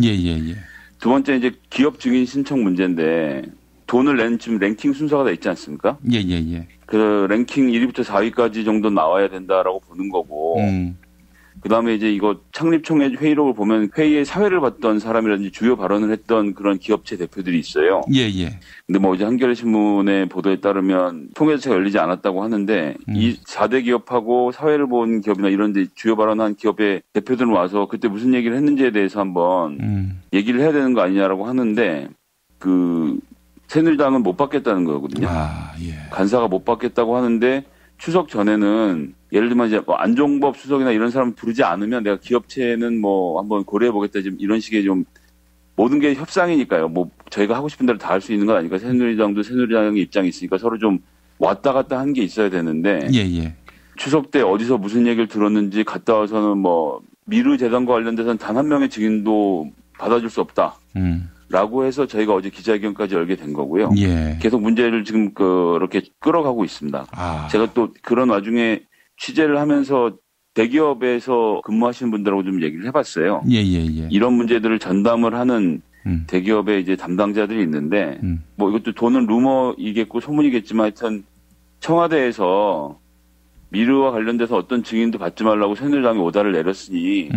두 번째 이제 기업 증인 신청 문제인데 돈을 낸 지금 랭킹 순서가 다 있지 않습니까? 그 랭킹 1위부터 4위까지 정도 나와야 된다라고 보는 거고 그다음에 이제 이거 창립총회 회의록을 보면 회의에 사회를 봤던 사람이라든지 주요 발언을 했던 그런 기업체 대표들이 있어요. 근데 뭐 이제 한겨레 신문의 보도에 따르면 통회자체가 열리지 않았다고 하는데 이 4대 기업하고 사회를 본 기업이나 이런 데 주요 발언한 기업의 대표들은 와서 그때 무슨 얘기를 했는지에 대해서 한번 얘기를 해야 되는 거 아니냐라고 하는데 그 새누리당은 못 받겠다는 거거든요. 간사가 못 받겠다고 하는데 추석 전에는 예를 들면 이제 뭐 안종법 수석이나 이런 사람 부르지 않으면 내가 기업체는 뭐 한번 고려해 보겠다 지금 이런 식의 좀 모든 게 협상이니까요. 뭐 저희가 하고 싶은 대로 다 할 수 있는 건 아니니까 새누리당도 새누리당의 입장이 있으니까 서로 좀 왔다 갔다 한 게 있어야 되는데 추석 때 어디서 무슨 얘기를 들었는지 갔다 와서는 뭐 미르 재단과 관련돼서는 단 한 명의 증인도 받아줄 수 없다. 라고 해서 저희가 어제 기자회견까지 열게 된 거고요. 예. 계속 문제를 지금 그렇게 끌어가고 있습니다. 제가 또 그런 와중에 취재를 하면서 대기업에서 근무하시는 분들하고 좀 얘기를 해봤어요. 예. 이런 문제들을 전담을 하는 대기업의 이제 담당자들이 있는데, 뭐 이것도 돈은 루머이겠고 소문이겠지만 하여튼 청와대에서 미르와 관련돼서 어떤 증인도 받지 말라고 새누리당이 오다를 내렸으니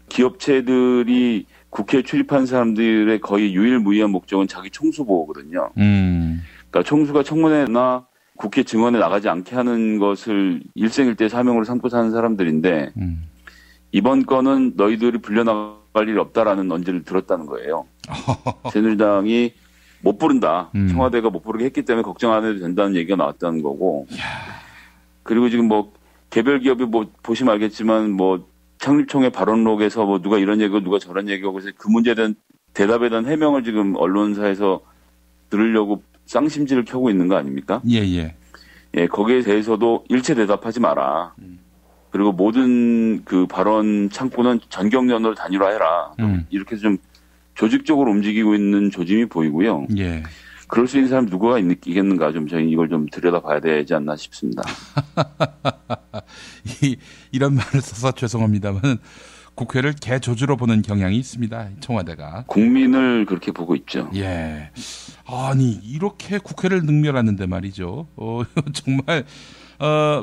기업체들이 국회에 출입한 사람들의 거의 유일무이한 목적은 자기 총수 보호거든요. 그러니까 총수가 청문회나 국회 증언에 나가지 않게 하는 것을 일생일대 사명으로 삼고 사는 사람들인데 이번 건은 너희들이 불려나갈 일 없다라는 언지를 들었다는 거예요. 새누리당이 못 부른다. 청와대가 못 부르게 했기 때문에 걱정 안 해도 된다는 얘기가 나왔다는 거고. 그리고 지금 뭐 개별 기업이 뭐 보시면 알겠지만 뭐 창립총회 발언록에서 뭐 누가 이런 얘기고 누가 저런 얘기고 그래서 그 문제에 대한 대답에 대한 해명을 지금 언론사에서 들으려고 쌍심지를 켜고 있는 거 아닙니까? 예, 거기에 대해서도 일체 대답하지 마라. 그리고 모든 그 발언 창구는 전경련으로 단일화해라. 이렇게 좀 조직적으로 움직이고 있는 조짐이 보이고요. 예. 그럴 수 있는 사람이 누구가 있겠는가 좀 저희 이걸 좀 들여다봐야 되지 않나 싶습니다. 이런 말을 써서 죄송합니다만 국회를 개조주로 보는 경향이 있습니다. 청와대가. 국민을 그렇게 보고 있죠. 예. 아니 이렇게 국회를 능멸하는데 말이죠. 정말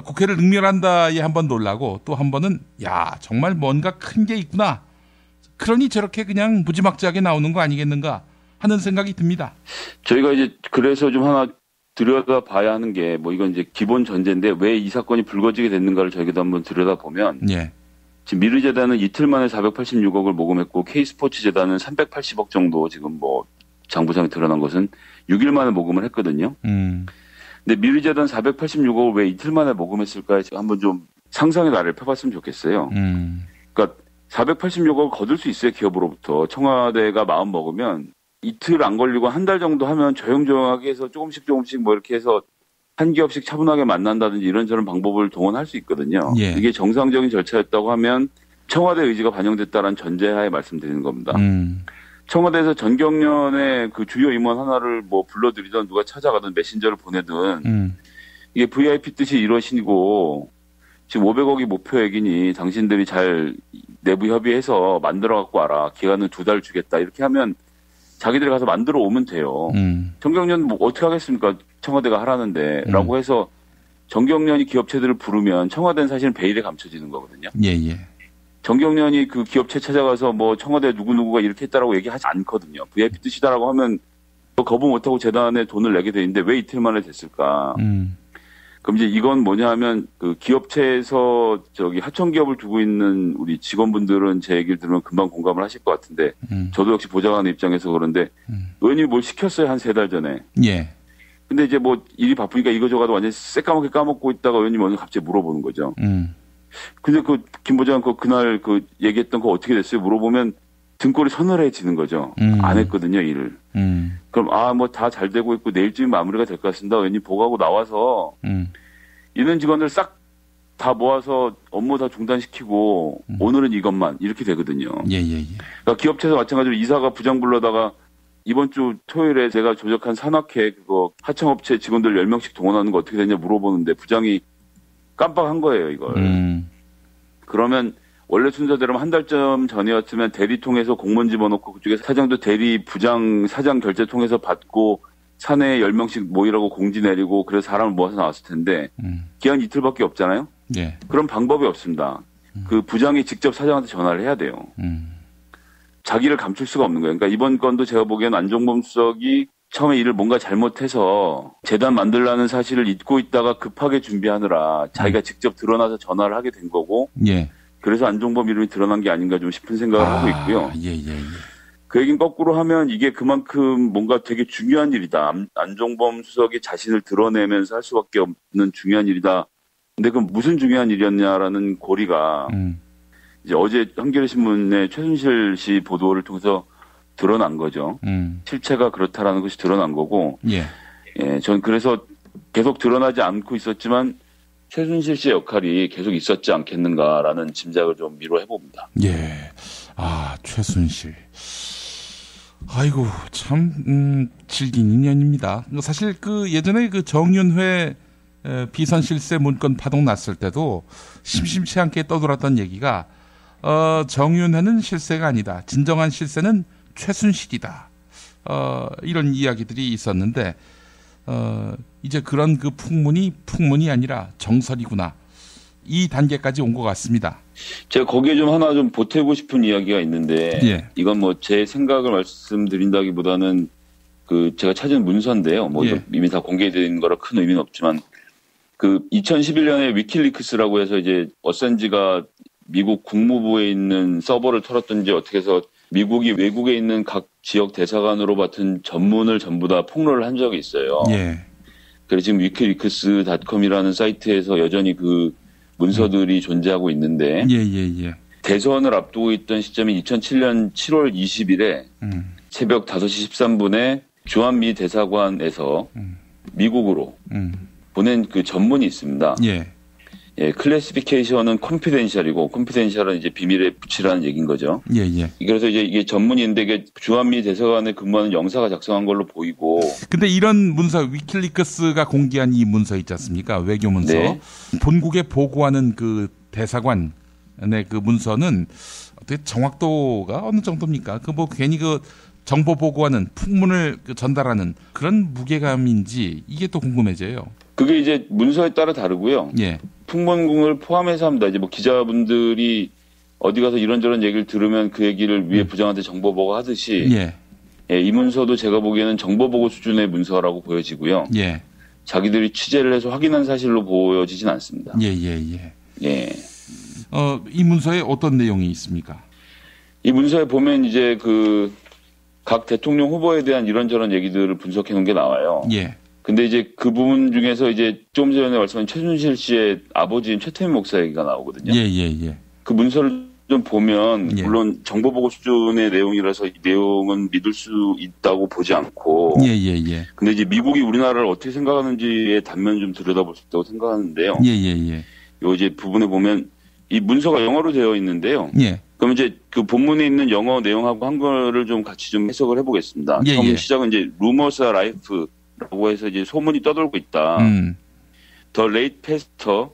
국회를 능멸한다에 한번 놀라고 또 한 번은 야 정말 뭔가 큰 게 있구나. 그러니 저렇게 그냥 무지막지하게 나오는 거 아니겠는가 하는 생각이 듭니다. 저희가 이제 그래서 좀 하나 들여다봐야 하는 게 뭐 이건 이제 기본 전제인데 왜 이 사건이 불거지게 됐는가를 저희도 한번 들여다보면 예. 지금 미르재단은 이틀 만에 486억을 모금했고 K스포츠재단은 380억 정도 지금 뭐 장부상에 드러난 것은 6일 만에 모금을 했거든요. 근데 미르재단 486억을 왜 이틀 만에 모금했을까 한번 좀 상상의 나래를 펴봤으면 좋겠어요. 그러니까 486억을 거둘 수 있어요, 기업으로부터. 청와대가 마음 먹으면 이틀 안 걸리고 한 달 정도 하면 조용조용하게 해서 조금씩 뭐 이렇게 해서 한 기업씩 차분하게 만난다든지 이런저런 방법을 동원할 수 있거든요. 예. 이게 정상적인 절차였다고 하면 청와대 의지가 반영됐다는 전제하에 말씀드리는 겁니다. 청와대에서 전경련의 그 주요 임원 하나를 뭐 불러들이든 누가 찾아가든 메신저를 보내든 이게 VIP 뜻이 이러시고 지금 500억이 목표액이니 당신들이 잘 내부 협의해서 만들어 갖고 와라. 기간은 2달 주겠다. 이렇게 하면 자기들이 가서 만들어 오면 돼요. 전경련 뭐 어떻게 하겠습니까? 청와대가 하라는데 라고 해서 전경련이 기업체들을 부르면 청와대는 사실은 베일에 감춰지는 거거든요. 예. 전경련이 그 기업체 찾아가서 뭐 청와대 누구누구가 이렇게 했다라고 얘기하지 않거든요. VIP 뜻이다라고 하면 거부 못하고 재단에 돈을 내게 돼 있는데 왜 이틀 만에 됐을까? 그럼 이제 이건 뭐냐 하면 그 기업체에서 저기 하청기업을 두고 있는 우리 직원분들은 제 얘기를 들으면 금방 공감을 하실 것 같은데 저도 역시 보좌관 입장에서 그런데 의원님이 뭘 시켰어요 한 3달 전에. 예. 근데 이제 뭐 일이 바쁘니까 이거저거 완전히 새까맣게 까먹고 있다가 의원님이 오늘 갑자기 물어보는 거죠. 근데 그 김 보좌관 그날 그 얘기했던 거 어떻게 됐어요? 물어보면 등골이 서늘해지는 거죠. 안 했거든요 일을. 그럼 뭐 다 잘 되고 있고 내일쯤 마무리가 될 것 같습니다. 의원님 보고하고 나와서 있는 직원들 싹 다 모아서 업무 다 중단시키고 오늘은 이것만 이렇게 되거든요. 예. 그러니까 기업체에서 마찬가지로 이사가 부장 불러다가 이번 주 토요일에 제가 조작한 산악회 그거 하청업체 직원들 10명씩 동원하는 거 어떻게 되냐 물어보는데 부장이 깜빡한 거예요 이걸. 그러면 원래 순서대로면 한 달쯤 전이었으면 대리 통해서 공무원 집어넣고 그쪽에 사장도 대리 부장 사장 결제 통해서 받고 사내에 10명씩 모이라고 공지 내리고 그래서 사람을 모아서 나왔을 텐데 기한 이틀밖에 없잖아요. 예. 그런 방법이 없습니다. 그 부장이 직접 사장한테 전화를 해야 돼요. 자기를 감출 수가 없는 거예요. 그러니까 이번 건도 제가 보기엔 안종범 수석이 처음에 일을 뭔가 잘못해서 재단 만들라는 사실을 잊고 있다가 급하게 준비하느라 자기가 직접 드러나서 전화를 하게 된 거고 예. 그래서 안종범 이름이 드러난 게 아닌가 좀 싶은 생각을 하고 있고요. 예. 그 얘기는 거꾸로 하면 이게 그만큼 뭔가 되게 중요한 일이다. 안종범 수석이 자신을 드러내면서 할 수밖에 없는 중요한 일이다. 근데 그건 무슨 중요한 일이었냐라는 고리가 이제 어제 한겨레신문의 최순실 씨 보도를 통해서 드러난 거죠. 실체가 그렇다라는 것이 드러난 거고. 예. 전 그래서 계속 드러나지 않고 있었지만 최순실 씨의 역할이 계속 있었지 않겠는가라는 짐작을 좀 미뤄 해봅니다. 예. 최순실. 아이고, 참, 질긴 인연입니다. 사실 예전에 정윤회 비선실세 문건 파동 났을 때도 심심치 않게 떠돌았던 얘기가, 정윤회는 실세가 아니다. 진정한 실세는 최순실이다. 이런 이야기들이 있었는데, 이제 그런 풍문이 아니라 정설이구나. 이 단계까지 온 것 같습니다. 제가 거기에 좀 하나 좀 보태고 싶은 이야기가 있는데, 예. 이건 뭐 제 생각을 말씀드린다기보다는 제가 찾은 문서인데요. 뭐 예. 이미 다 공개된 거라 큰 의미는 없지만, 2011년에 위킬리크스라고 해서 이제 어센지가 미국 국무부에 있는 서버를 털었든지 어떻게 해서 미국이 외국에 있는 각 지역 대사관으로 맡은 전문을 전부 다 폭로를 한 적이 있어요. 예. 그래서 지금 위킬리크스.com이라는 사이트에서 여전히 문서들이 존재하고 있는데, 예. 대선을 앞두고 있던 시점인 2007년 7월 20일에 새벽 5시 13분에 주한미 대사관에서 미국으로 보낸 전문이 있습니다. 예. 예, 클래시피케이션은 컨피덴셜은 이제 비밀에 붙이라는 얘기인 거죠. 예. 그래서 이제 이게 전문인데 이게 주한미 대사관에 근무하는 영사가 작성한 걸로 보이고. 근데 이런 문서, 위킬리크스가 공개한 이 문서 있지 않습니까? 외교 문서. 네. 본국에 보고하는 대사관의 문서는 어떻게 정확도가 어느 정도입니까? 괜히 정보 보고하는 풍문을 전달하는 그런 무게감인지 이게 또 궁금해져요. 그게 이제 문서에 따라 다르고요. 예. 풍문을 포함해서 합니다. 이제 기자분들이 어디 가서 이런저런 얘기를 들으면 그 얘기를 위에 부장한테 정보 보고 하듯이. 예. 예, 이 문서도 제가 보기에는 정보 보고 수준의 문서라고 보여지고요. 예. 자기들이 취재를 해서 확인한 사실로 보여지진 않습니다. 예. 예. 이 문서에 어떤 내용이 있습니까? 이 문서에 보면 이제 각 대통령 후보에 대한 이런저런 얘기들을 분석해 놓은 게 나와요. 예. 근데 이제 그 부분 중에서 이제 좀 전에 말씀하신 최순실 씨의 아버지인 최태민 목사 얘기가 나오거든요. 예. 그 문서를 좀 보면 물론 정보 보고 수준의 내용이라서 이 내용은 믿을 수 있다고 보지 않고. 예. 근데 이제 미국이 우리나라를 어떻게 생각하는지의 단면 좀 들여다볼 수 있다고 생각하는데요. 예. 요 이제 부분에 보면 이 문서가 영어로 되어 있는데요. 예. 그럼 이제 본문에 있는 영어 내용하고 한글을 좀 같이 좀 해석을 해보겠습니다. 처음 시작은 이제 루머스 라이프라고 해서 이제 소문이 떠돌고 있다. 더 레이트 패스터,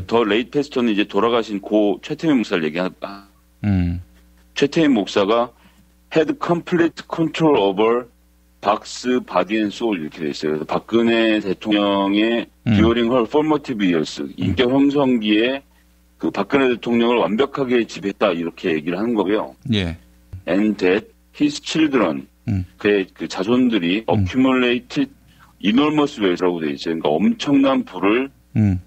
더 레이트 패스터는 이제 돌아가신 최태민 목사를 얘기하다. 최태민 목사가 had complete control over 박스, 바디 앤 소울 이렇게 돼 있어요. 그래서 박근혜 대통령의 during her formative years, 인격 형성기에 박근혜 대통령을 완벽하게 지배했다 이렇게 얘기를 하는 거고요. 예. And that his children, 그의 자손들이 accumulated enormous wealth라고 돼 있어요. 그러니까 엄청난 부를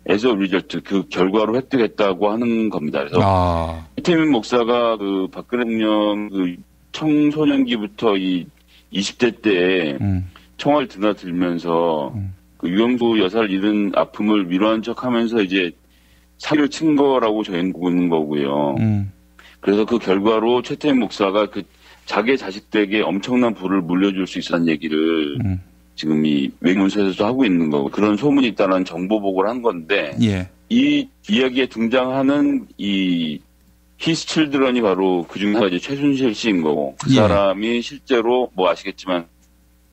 as a result, 결과로 획득했다고 하는 겁니다. 그래서 최태민 목사가 박근혜 대통령 청소년기부터 이 20대 때에 총알 드나들면서 유영수 여사를 잃은 아픔을 위로한 척하면서 이제 사기를 친 거라고 저희는 보는 거고요. 그래서 그 결과로 최태민 목사가 자기 자식들에게 엄청난 부를 물려줄 수 있었다는 얘기를 지금 이 외문서에서도 하고 있는 거고 그런 소문이 있다는 정보 보고를 한 건데 이 이야기에 등장하는 이 히스 칠드런이 바로 그중 하나가 이제 최순실 씨인 거고 그 사람이 실제로 뭐 아시겠지만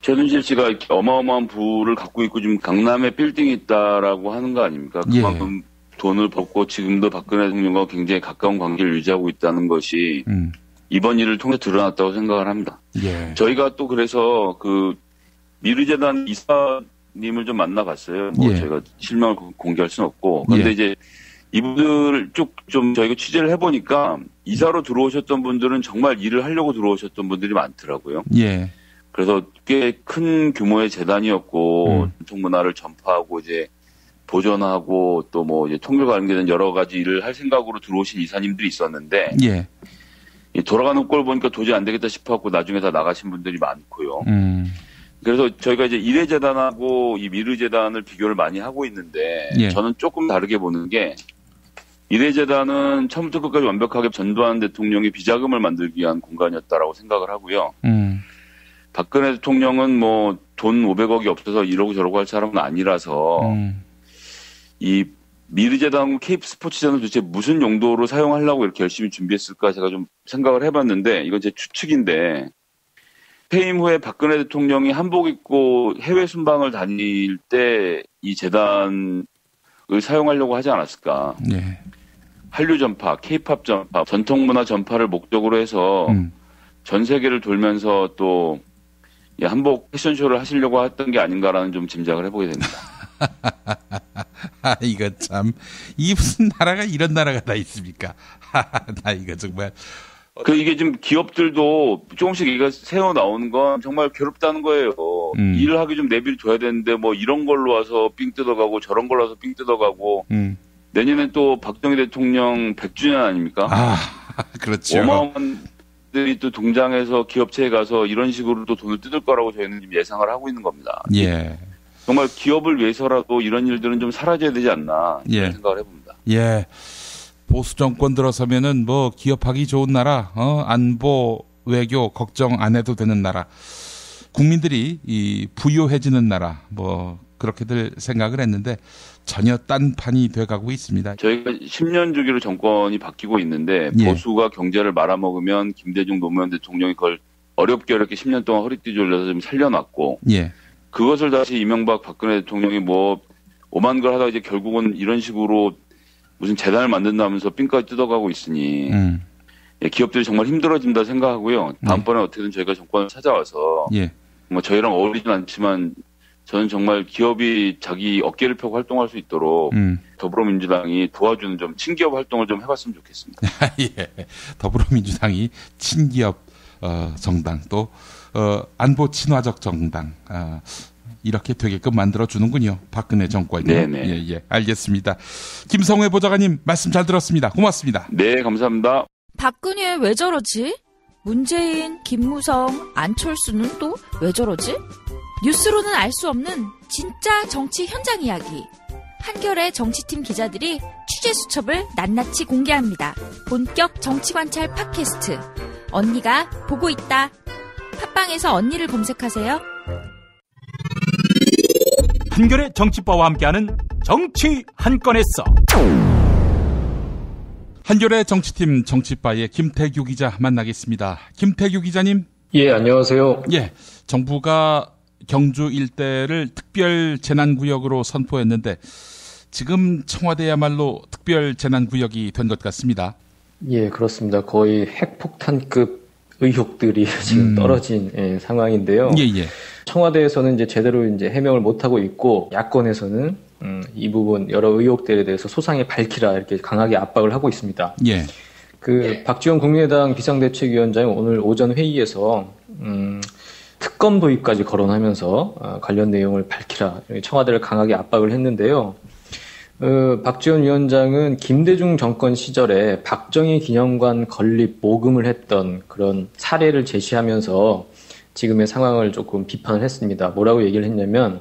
최순실 씨가 이렇게 어마어마한 부를 갖고 있고 지금 강남에 빌딩이 있다라고 하는 거 아닙니까? 그만큼 돈을 벌고 지금도 박근혜 대통령과 굉장히 가까운 관계를 유지하고 있다는 것이 이번 일을 통해 드러났다고 생각을 합니다. 저희가 또 그래서 미르재단 이사님을 좀 만나봤어요. 저희가 실명을 공개할 수는 없고. 그런데 이제 이분들 좀 저희가 취재를 해보니까 이사로 들어오셨던 분들은 정말 일을 하려고 들어오셨던 분들이 많더라고요. 그래서 꽤 큰 규모의 재단이었고 전통 문화를 전파하고 이제 보존하고 또 뭐 이제 통일과 관계된 여러 가지 일을 할 생각으로 들어오신 이사님들이 있었는데 이 돌아가는 꼴 보니까 도저히 안 되겠다 싶어갖고 나중에 다 나가신 분들이 많고요. 그래서 저희가 이제 이레재단하고 이 미르재단을 비교를 많이 하고 있는데 저는 조금 다르게 보는 게 이레재단은 처음부터 끝까지 완벽하게 전두환 대통령이 비자금을 만들기 위한 공간이었다라고 생각을 하고요. 박근혜 대통령은 뭐 돈 500억이 없어서 이러고 저러고 할 사람은 아니라서 이 미르재단 케이프 스포츠전을 도대체 무슨 용도로 사용하려고 이렇게 열심히 준비했을까 제가 좀 생각을 해봤는데 이건 제 추측인데 퇴임 후에 박근혜 대통령이 한복 입고 해외 순방을 다닐 때 이 재단을 사용하려고 하지 않았을까. 네. 한류 전파, K-팝 전파, 전통문화 전파를 목적으로 해서 전 세계를 돌면서 또 한복 패션쇼를 하시려고 했던 게 아닌가라는 좀 짐작을 해보게 됩니다. 이거 참, 이 무슨 나라가 이런 나라가 다 있습니까? 나 이거 정말. 이게 지금 기업들도 조금씩 이거 새어 나오는 건 정말 괴롭다는 거예요. 일을 하기 좀 내비를 줘야 되는데 뭐 이런 걸로 와서 삥 뜯어가고 저런 걸로 와서 삥 뜯어가고 내년엔 또 박정희 대통령 100주년 아닙니까? 그렇죠. 어마어마한 들이 또 동장해서 기업체에 가서 이런 식으로 또 돈을 뜯을 거라고 저희는 지금 예상을 하고 있는 겁니다. 예. 정말 기업을 위해서라도 이런 일들은 좀 사라져야 되지 않나 이런 생각을 해봅니다. 예. 보수 정권 들어서면은 뭐 기업하기 좋은 나라, 안보, 외교 걱정 안 해도 되는 나라, 국민들이 이 부유해지는 나라, 뭐 그렇게들 생각을 했는데 전혀 딴판이 돼가고 있습니다. 저희가 10년 주기로 정권이 바뀌고 있는데 보수가 경제를 말아먹으면 김대중 노무현 대통령이 그걸 어렵게 10년 동안 허리띠 졸려서 좀 살려놨고 그것을 다시 이명박 박근혜 대통령이 뭐 오만 걸 하다가 이제 결국은 이런 식으로 무슨 재단을 만든다면서 삥까지 뜯어가고 있으니 기업들이 정말 힘들어진다 생각하고요. 다음번에 어떻게든 저희가 정권을 찾아와서 뭐 저희랑 어울리진 않지만 저는 정말 기업이 자기 어깨를 펴고 활동할 수 있도록 더불어민주당이 도와주는 좀 친기업 활동을 좀 해봤으면 좋겠습니다. 예. 더불어민주당이 친기업 정당 또 안보 친화적 정당 이렇게 되게끔 만들어주는군요. 박근혜 정권이. 네네. 예, 알겠습니다. 김성회 보좌관님 말씀 잘 들었습니다. 고맙습니다. 네, 감사합니다. 박근혜 왜 저러지? 문재인, 김무성, 안철수는 또 왜 저러지? 뉴스로는 알 수 없는 진짜 정치 현장 이야기. 한겨레 정치팀 기자들이 취재 수첩을 낱낱이 공개합니다. 본격 정치관찰 팟캐스트. 언니가 보고 있다. 팟빵에서 언니를 검색하세요. 한겨레 정치바와 함께하는 정치 한 건에서 한겨레 정치팀 정치바의 김태규 기자 만나겠습니다. 김태규 기자님. 예, 안녕하세요. 예, 정부가 경주 일대를 특별 재난구역으로 선포했는데 지금 청와대야말로 특별 재난구역이 된 것 같습니다. 예, 그렇습니다. 거의 핵폭탄급 의혹들이 지금 떨어진 상황인데요. 예. 청와대에서는 이제 제대로 이제 해명을 못 하고 있고 야권에서는 이 부분 여러 의혹들에 대해서 소상히 밝히라 이렇게 강하게 압박을 하고 있습니다. 예. 박지원 국민의당 비상대책위원장이 오늘 오전 회의에서 특검 도입까지 거론하면서 관련 내용을 밝히라 청와대를 강하게 압박을 했는데요. 박지원 위원장은 김대중 정권 시절에 박정희 기념관 건립 모금을 했던 그런 사례를 제시하면서 지금의 상황을 조금 비판을 했습니다. 뭐라고 얘기를 했냐면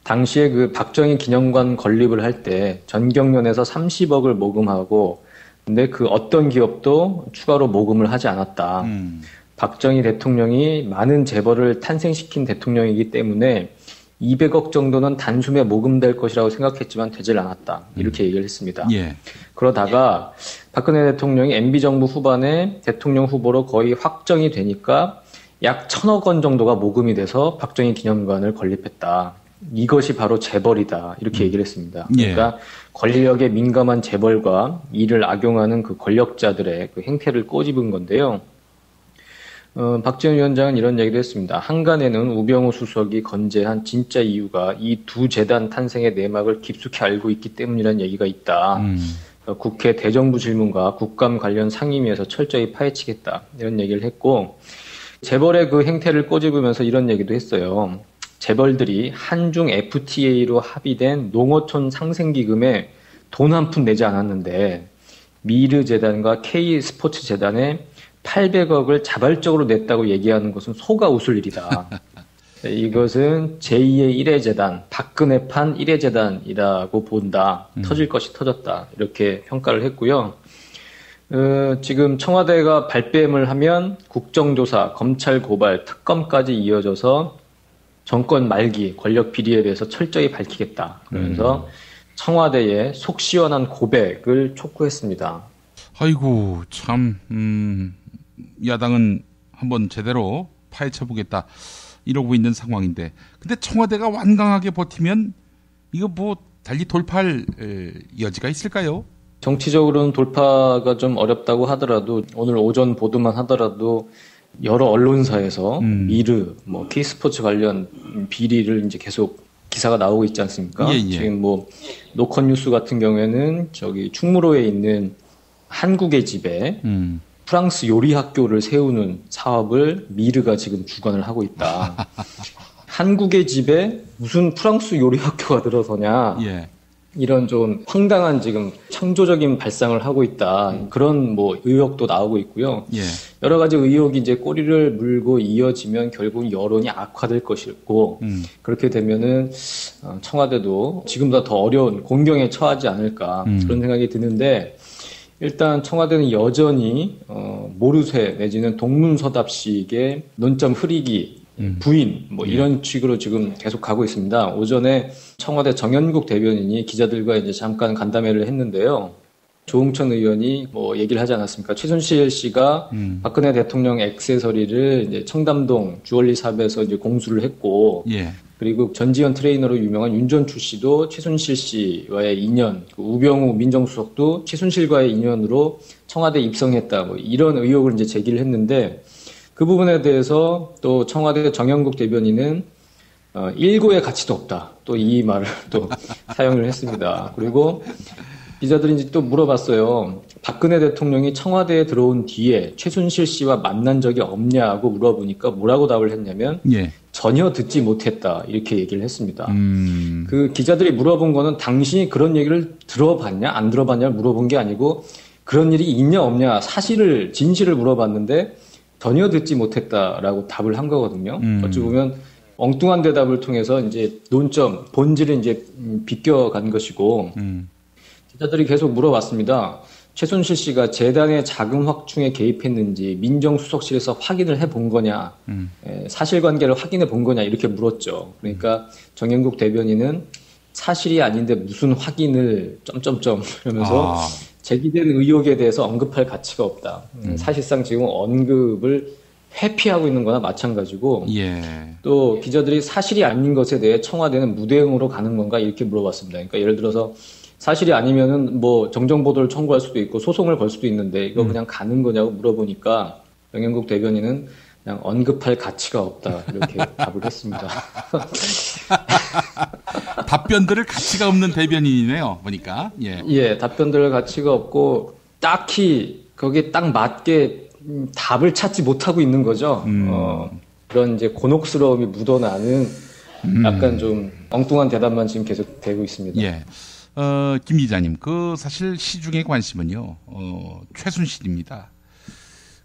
당시에 박정희 기념관 건립을 할 때 전경련에서 30억을 모금하고 근데 어떤 기업도 추가로 모금을 하지 않았다. 박정희 대통령이 많은 재벌을 탄생시킨 대통령이기 때문에 200억 정도는 단숨에 모금될 것이라고 생각했지만 되질 않았다. 이렇게 얘기를 했습니다. 예. 그러다가 박근혜 대통령이 MB정부 후반에 대통령 후보로 거의 확정이 되니까 약 1,000억 원 정도가 모금이 돼서 박정희 기념관을 건립했다. 이것이 바로 재벌이다. 이렇게 얘기를 했습니다. 그러니까 권력에 민감한 재벌과 이를 악용하는 그 권력자들의 그 행태를 꼬집은 건데요. 박지원 위원장은 이런 얘기도 했습니다. 한간에는 우병우 수석이 건재한 진짜 이유가 이 두 재단 탄생의 내막을 깊숙이 알고 있기 때문이라는 얘기가 있다. 국회 대정부 질문과 국감 관련 상임위에서 철저히 파헤치겠다. 이런 얘기를 했고 재벌의 그 행태를 꼬집으면서 이런 얘기도 했어요. 재벌들이 한중 FTA로 합의된 농어촌 상생기금에 돈 한 푼 내지 않았는데 미르재단과 K스포츠재단에 800억을 자발적으로 냈다고 얘기하는 것은 속아 웃을 일이다. 이것은 제2의 1회재단, 박근혜판 1회재단이라고 본다. 터질 것이 터졌다. 이렇게 평가를 했고요. 지금 청와대가 발뺌을 하면 국정조사, 검찰 고발, 특검까지 이어져서 정권 말기, 권력 비리에 대해서 철저히 밝히겠다. 그러면서 청와대에 속 시원한 고백을 촉구했습니다. 아이고 참 야당은 한번 제대로 파헤쳐보겠다 이러고 있는 상황인데, 근데 청와대가 완강하게 버티면 이거 뭐 달리 돌파할 여지가 있을까요? 정치적으로는 돌파가 좀 어렵다고 하더라도 오늘 오전 보도만 하더라도 여러 언론사에서 미르, 뭐 K스포츠 관련 비리를 이제 계속 기사가 나오고 있지 않습니까? 지금 뭐 노컷뉴스 같은 경우에는 저기 충무로에 있는 한국의 집에 프랑스 요리 학교를 세우는 사업을 미르가 지금 주관을 하고 있다. 한국의 집에 무슨 프랑스 요리 학교가 들어서냐? 이런 좀 황당한 지금 창조적인 발상을 하고 있다. 그런 뭐 의혹도 나오고 있고요. 여러 가지 의혹이 이제 꼬리를 물고 이어지면 결국 여론이 악화될 것이고 그렇게 되면은 청와대도 지금보다 더 어려운 곤경에 처하지 않을까 그런 생각이 드는데, 일단 청와대는 여전히 모르쇠 내지는 동문서답식의 논점 흐리기 부인 뭐 이런 식으로 지금 계속 가고 있습니다. 오전에 청와대 정연국 대변인이 기자들과 이제 잠깐 간담회를 했는데요. 조응천 의원이 뭐 얘기를 하지 않았습니까? 최순실 씨가 박근혜 대통령 액세서리를 이제 청담동 주얼리샵에서 이제 공수를 했고, 그리고 전지현 트레이너로 유명한 윤전추 씨도 최순실 씨와의 인연, 우병우 민정수석도 최순실과의 인연으로 청와대 입성했다. 뭐 이런 의혹을 이제 제기를 했는데, 그 부분에 대해서 또 청와대 정연국 대변인은 일고의 가치도 없다. 또 이 말을 또 사용을 했습니다. 그리고 기자들이 이제 또 물어봤어요. 박근혜 대통령이 청와대에 들어온 뒤에 최순실 씨와 만난 적이 없냐고 물어보니까 뭐라고 답을 했냐면 전혀 듣지 못했다 이렇게 얘기를 했습니다. 그 기자들이 물어본 거는 당신이 그런 얘기를 들어봤냐 안 들어봤냐를 물어본 게 아니고 그런 일이 있냐 없냐 사실을 진실을 물어봤는데 전혀 듣지 못했다라고 답을 한 거거든요. 어찌 보면 엉뚱한 대답을 통해서 이제 논점 본질을 이제 비껴간 것이고, 기자들이 계속 물어봤습니다. 최순실 씨가 재단의 자금 확충에 개입했는지 민정수석실에서 확인을 해본 거냐, 사실관계를 확인해 본 거냐 이렇게 물었죠. 그러니까 정연국 대변인은 사실이 아닌데 무슨 확인을 점점점 이러면서 제기된 의혹에 대해서 언급할 가치가 없다. 사실상 지금 언급을 회피하고 있는 거나 마찬가지고, 또 기자들이 사실이 아닌 것에 대해 청와대는 무대응으로 가는 건가 이렇게 물어봤습니다. 그러니까 예를 들어서 사실이 아니면은 뭐 정정보도를 청구할 수도 있고 소송을 걸 수도 있는데 이거 그냥 가는 거냐고 물어보니까 정연국 대변인은 그냥 언급할 가치가 없다 이렇게 답을 했습니다. 답변들을 가치가 없는 대변인이네요. 보니까 답변들 가치가 없고 딱히 거기에 딱 맞게 답을 찾지 못하고 있는 거죠. 그런 이제 곤혹스러움이 묻어나는 약간 좀 엉뚱한 대답만 지금 계속 되고 있습니다. 김 기자님, 그 사실 시중의 관심은요, 최순실입니다.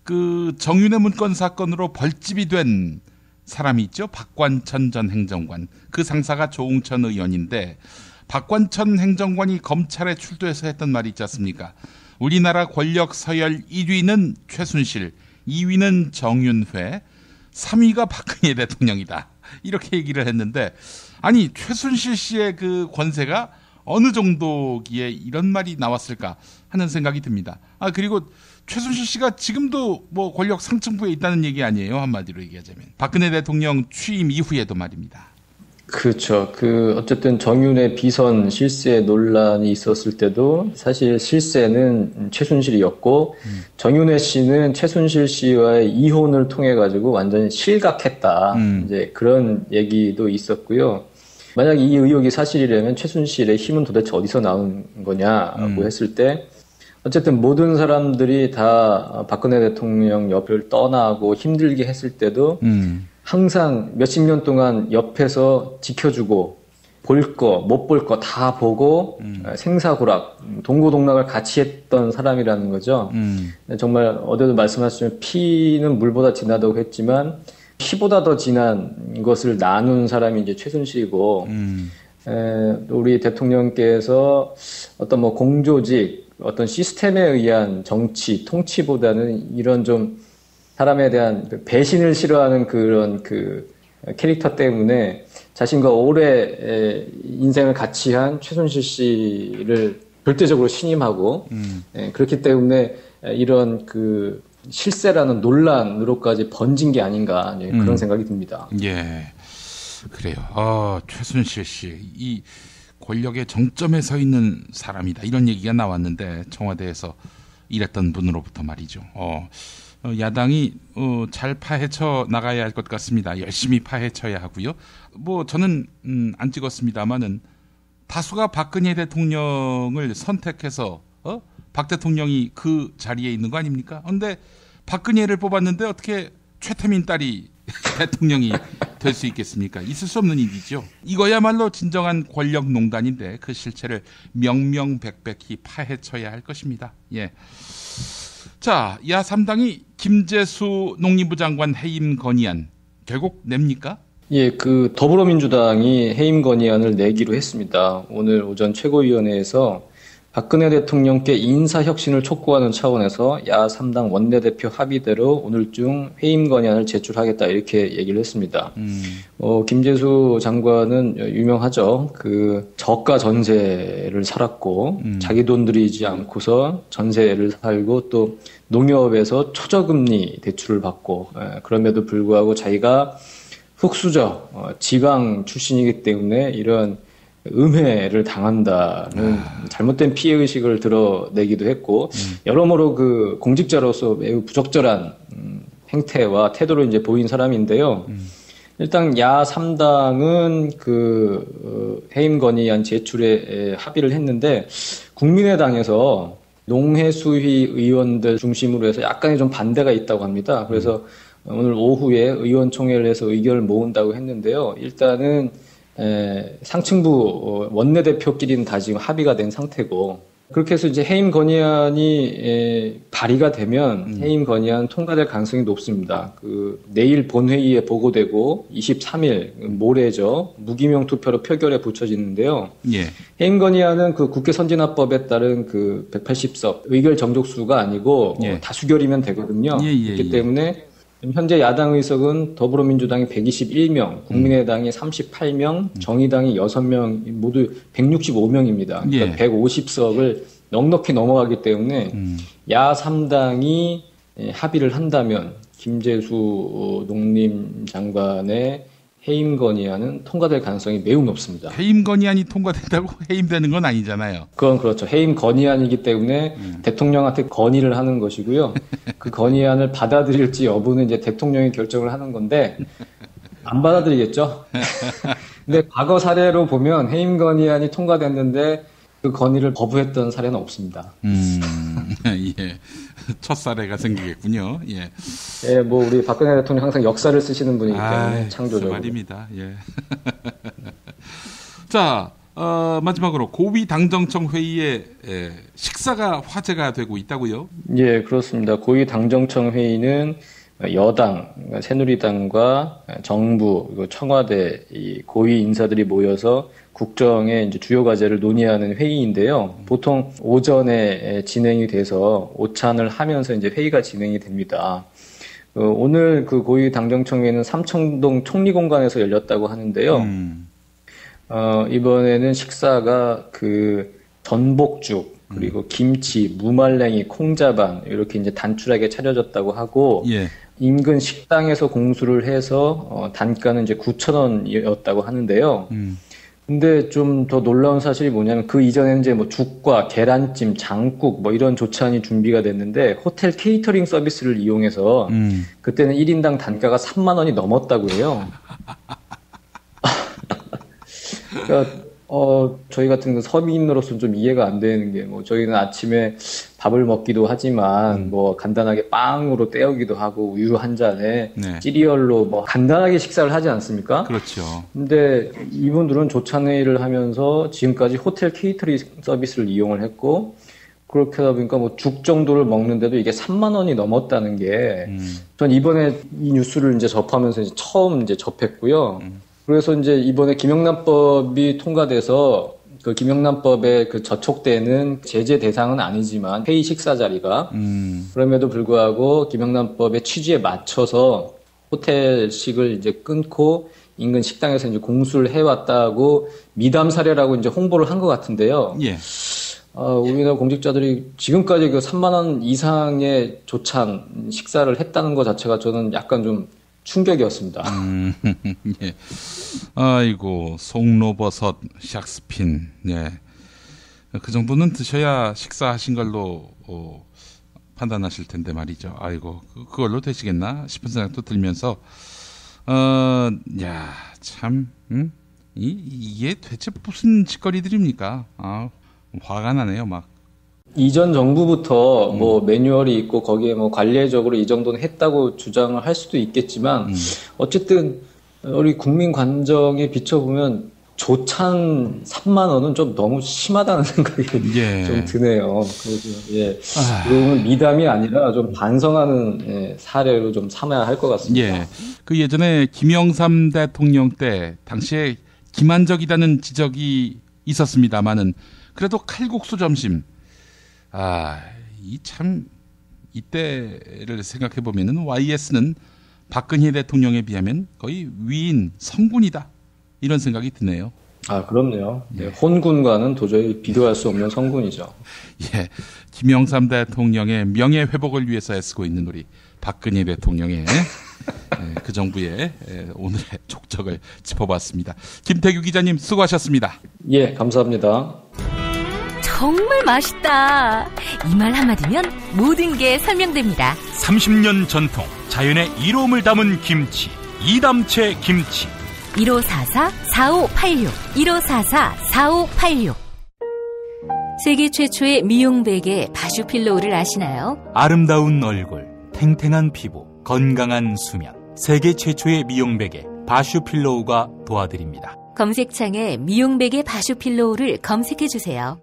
그 정윤회 문건 사건으로 벌집이 된 사람이 있죠. 박관천 전 행정관. 그 상사가 조응천 의원인데, 박관천 행정관이 검찰에 출두해서 했던 말이 있지 않습니까? 우리나라 권력 서열 1위는 최순실, 2위는 정윤회, 3위가 박근혜 대통령이다. 이렇게 얘기를 했는데, 아니 최순실 씨의 그 권세가 어느 정도기에 이런 말이 나왔을까 하는 생각이 듭니다. 그리고 최순실 씨가 지금도 뭐 권력 상층부에 있다는 얘기 아니에요, 한마디로 얘기하자면. 박근혜 대통령 취임 이후에도 말입니다. 그렇죠. 어쨌든 정윤회 비선 실세 논란이 있었을 때도 사실 실세는 최순실이었고, 정윤회 씨는 최순실 씨와의 이혼을 통해 가지고 완전히 실각했다. 이제 그런 얘기도 있었고요. 만약 이 의혹이 사실이라면 최순실의 힘은 도대체 어디서 나온 거냐고 했을 때, 어쨌든 모든 사람들이 다 박근혜 대통령 옆을 떠나고 힘들게 했을 때도 항상 몇십 년 동안 옆에서 지켜주고 볼 거, 못 볼 거 다 보고 생사고락, 동고동락을 같이 했던 사람이라는 거죠. 정말 어제도 말씀하셨지만 피는 물보다 진하다고 했지만 피보다 더 진한 것을 나눈 사람이 이제 최순실이고, 우리 대통령께서 어떤 뭐 공조직, 어떤 시스템에 의한 정치, 통치보다는 이런 좀 사람에 대한 배신을 싫어하는 그런 캐릭터 때문에 자신과 오래 인생을 같이 한 최순실 씨를 절대적으로 신임하고, 그렇기 때문에 이런 실세라는 논란으로까지 번진 게 아닌가 그런 생각이 듭니다. 예, 그래요. 최순실 씨, 이 권력의 정점에 서 있는 사람이다 이런 얘기가 나왔는데 청와대에서 일했던 분으로부터 말이죠. 야당이 잘 파헤쳐 나가야 할 것 같습니다. 열심히 파헤쳐야 하고요. 뭐 저는 안 찍었습니다만은 다수가 박근혜 대통령을 선택해서 박 대통령이 그 자리에 있는 거 아닙니까? 그런데 박근혜를 뽑았는데 어떻게 최태민 딸이 대통령이 될 수 있겠습니까? 있을 수 없는 일이죠. 이거야말로 진정한 권력농단인데 그 실체를 명명백백히 파헤쳐야 할 것입니다. 예. 자, 야3당이 김재수 농림부 장관 해임 건의안 결국 냅니까? 예, 그 더불어민주당이 해임 건의안을 내기로 했습니다. 오늘 오전 최고위원회에서 박근혜 대통령께 인사혁신을 촉구하는 차원에서 야3당 원내대표 합의대로 오늘 중 해임 건의안을 제출하겠다 이렇게 얘기를 했습니다. 김재수 장관은 유명하죠. 그 저가 전세를 살았고 자기 돈 들이지 않고서 전세를 살고 또 농협에서 초저금리 대출을 받고 그럼에도 불구하고 자기가 흑수저 지방 출신이기 때문에 이런 음해를 당한다는 잘못된 피해의식을 드러내기도 했고, 여러모로 그 공직자로서 매우 부적절한 행태와 태도를 이제 보인 사람인데요. 일단 야3당은 그 해임 건의안 제출에 합의를 했는데, 국민의당에서 농해수위 의원들 중심으로 해서 약간의 좀 반대가 있다고 합니다. 그래서 오늘 오후에 의원총회를 해서 의견을 모은다고 했는데요. 일단은 상층부 원내대표끼리는 다 지금 합의가 된 상태고, 그렇게 해서 이제 해임 건의안이 발의가 되면 해임 건의안 통과될 가능성이 높습니다. 그 내일 본회의에 보고되고 23일 모레죠. 무기명 투표로 표결에 붙여지는데요. 예. 해임 건의안은 그 국회 선진화법에 따른 그 180석 의결 정족수가 아니고 다수결이면 되거든요. 그렇기 때문에 현재 야당 의석은 더불어민주당이 121명, 국민의당이 38명, 정의당이 6명, 모두 165명입니다. 그러니까 150석을 넉넉히 넘어가기 때문에 야3당이 합의를 한다면 김재수 농림장관의 해임 건의안은 통과될 가능성이 매우 높습니다. 해임 건의안이 통과된다고 해임되는 건 아니잖아요. 그건 그렇죠. 해임 건의안이기 때문에 대통령한테 건의를 하는 것이고요. 그 건의안을 받아들일지 여부는 이제 대통령이 결정을 하는 건데 안 받아들이겠죠. 근데 과거 사례로 보면 해임 건의안이 통과됐는데 그 건의를 거부했던 사례는 없습니다. 예. 첫 사례가 생기겠군요. 예. 예, 뭐 우리 박근혜 대통령 항상 역사를 쓰시는 분이기 때문에 창조적으로. 말입니다. 예. 자, 마지막으로 고위 당정청 회의에 식사가 화제가 되고 있다고요? 예, 그렇습니다. 고위 당정청 회의는 여당, 새누리당과 정부, 그리고 청와대 이 고위 인사들이 모여서 국정의 이제 주요 과제를 논의하는 회의인데요. 보통 오전에 진행이 돼서 오찬을 하면서 이제 회의가 진행이 됩니다. 오늘 그 고위 당정청회는 삼청동 총리공간에서 열렸다고 하는데요. 이번에는 식사가 그 전복죽, 그리고 김치, 무말랭이, 콩자반 이렇게 이제 단출하게 차려졌다고 하고 인근 식당에서 공수를 해서 단가는 이제 9,000원이었다고 하는데요. 근데 좀 더 놀라운 사실이 뭐냐면 그 이전에는 이제 뭐 죽과 계란찜, 장국 뭐 이런 조찬이 준비가 됐는데 호텔 케이터링 서비스를 이용해서 그때는 1인당 단가가 3만 원이 넘었다고 해요. 그러니까 저희 같은 서민으로서는 좀 이해가 안 되는 게, 뭐, 저희는 아침에 밥을 먹기도 하지만, 뭐, 간단하게 빵으로 때우기도 하고, 우유 한 잔에, 시리얼로 뭐, 간단하게 식사를 하지 않습니까? 그렇죠. 근데 이분들은 조찬회의를 하면서 지금까지 호텔 케이터링 서비스를 이용을 했고, 그렇게 하다 보니까 뭐, 죽 정도를 먹는데도 이게 3만 원이 넘었다는 게, 전 이번에 이 뉴스를 이제 접하면서 이제 처음 이제 접했고요. 그래서 이제 이번에 김영란법이 통과돼서 그 김영란법에 그 저촉되는 제재 대상은 아니지만 회의 식사 자리가 그럼에도 불구하고 김영란법의 취지에 맞춰서 호텔식을 이제 끊고 인근 식당에서 이제 공수를 해왔다고 미담 사례라고 이제 홍보를 한 것 같은데요. 우리나라 공직자들이 지금까지 그 3만 원 이상의 조찬 식사를 했다는 것 자체가 저는 약간 좀 충격이었습니다. 예. 아이고, 송로버섯, 샥스핀, 예. 그 정도는 드셔야 식사하신 걸로 판단하실 텐데 말이죠. 아이고, 그걸로 되시겠나 싶은 생각도 들면서, 야, 참, 이게 대체 무슨 짓거리들입니까? 화가 나네요, 막. 이전 정부부터 뭐 매뉴얼이 있고 거기에 뭐 관례적으로 이 정도는 했다고 주장을 할 수도 있겠지만 어쨌든 우리 국민 관정에 비춰보면 조찬 3만 원은 좀 너무 심하다는 생각이 좀 드네요. 그래서 이거는 미담이 아니라 좀 반성하는 사례로 좀 삼아야 할 것 같습니다. 그 예전에 김영삼 대통령 때 당시에 기만적이다는 지적이 있었습니다만은 그래도 칼국수 점심 이때를 생각해 보면은 YS는 박근혜 대통령에 비하면 거의 위인 성군이다 이런 생각이 드네요. 그럼요. 혼군과는 도저히 비교할 수 없는 성군이죠. 김영삼 대통령의 명예 회복을 위해서 애쓰고 있는 우리 박근혜 대통령의 그 정부의 오늘의 족적을 짚어봤습니다. 김태규 기자님 수고하셨습니다. 예, 감사합니다. 정말 맛있다. 이 말 한마디면 모든 게 설명됩니다. 30년 전통 자연의 이로움을 담은 김치 이담채 김치 1544-4586 1544-4586 세계 최초의 미용 베개 바슈필로우를 아시나요? 아름다운 얼굴, 탱탱한 피부, 건강한 수면 세계 최초의 미용 베개 바슈필로우가 도와드립니다. 검색창에 미용 베개 바슈필로우를 검색해주세요.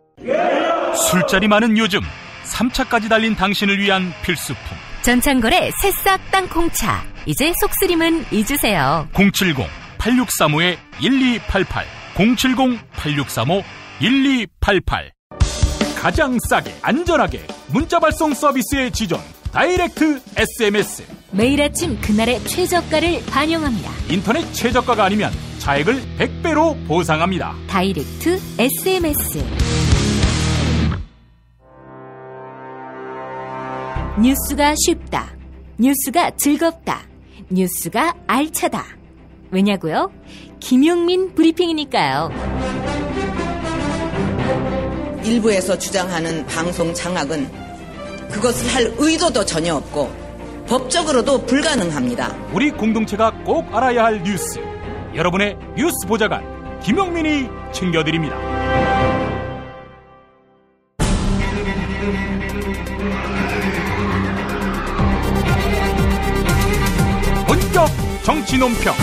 술자리 많은 요즘 3차까지 달린 당신을 위한 필수품 전창걸의 새싹 땅콩차. 이제 속쓰림은 잊으세요. 070-8635-1288 070-8635-1288 가장 싸게 안전하게 문자 발송 서비스의 지존 다이렉트 SMS 매일 아침 그날의 최저가를 반영합니다. 인터넷 최저가가 아니면 차액을 100배로 보상합니다. 다이렉트 SMS 뉴스가 쉽다. 뉴스가 즐겁다. 뉴스가 알차다. 왜냐고요? 김용민 브리핑이니까요. 일부에서 주장하는 방송 장악은 그것을 할 의도도 전혀 없고 법적으로도 불가능합니다. 우리 공동체가 꼭 알아야 할 뉴스. 여러분의 뉴스 보좌관 김용민이 챙겨드립니다. 본격 정치 논평.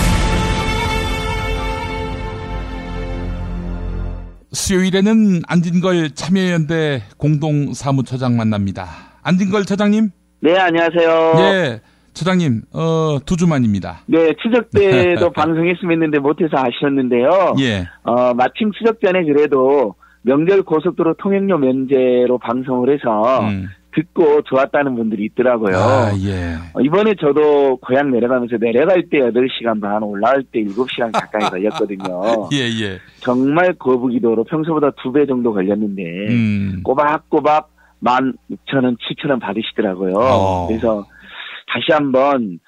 수요일에는 안진걸 참여연대 공동사무처장 만납니다. 안진걸 처장님? 네, 안녕하세요. 예, 처장님, 2주 만입니다. 네, 추석 때도 방송했으면 했는데 못해서 아쉬웠는데요. 예. 마침 추석 전에 그래도 명절 고속도로 통행료 면제로 방송을 해서 듣고 좋았다는 분들이 있더라고요. 예. 이번에 저도 고향 내려가면서 내려갈 때 8시간 반, 올라올 때 7시간 가까이 걸렸거든요. 예. 정말 거북이도로 평소보다 2배 정도 걸렸는데 꼬박꼬박 16,000원, 7,000원 받으시더라고요. 그래서 다시 한번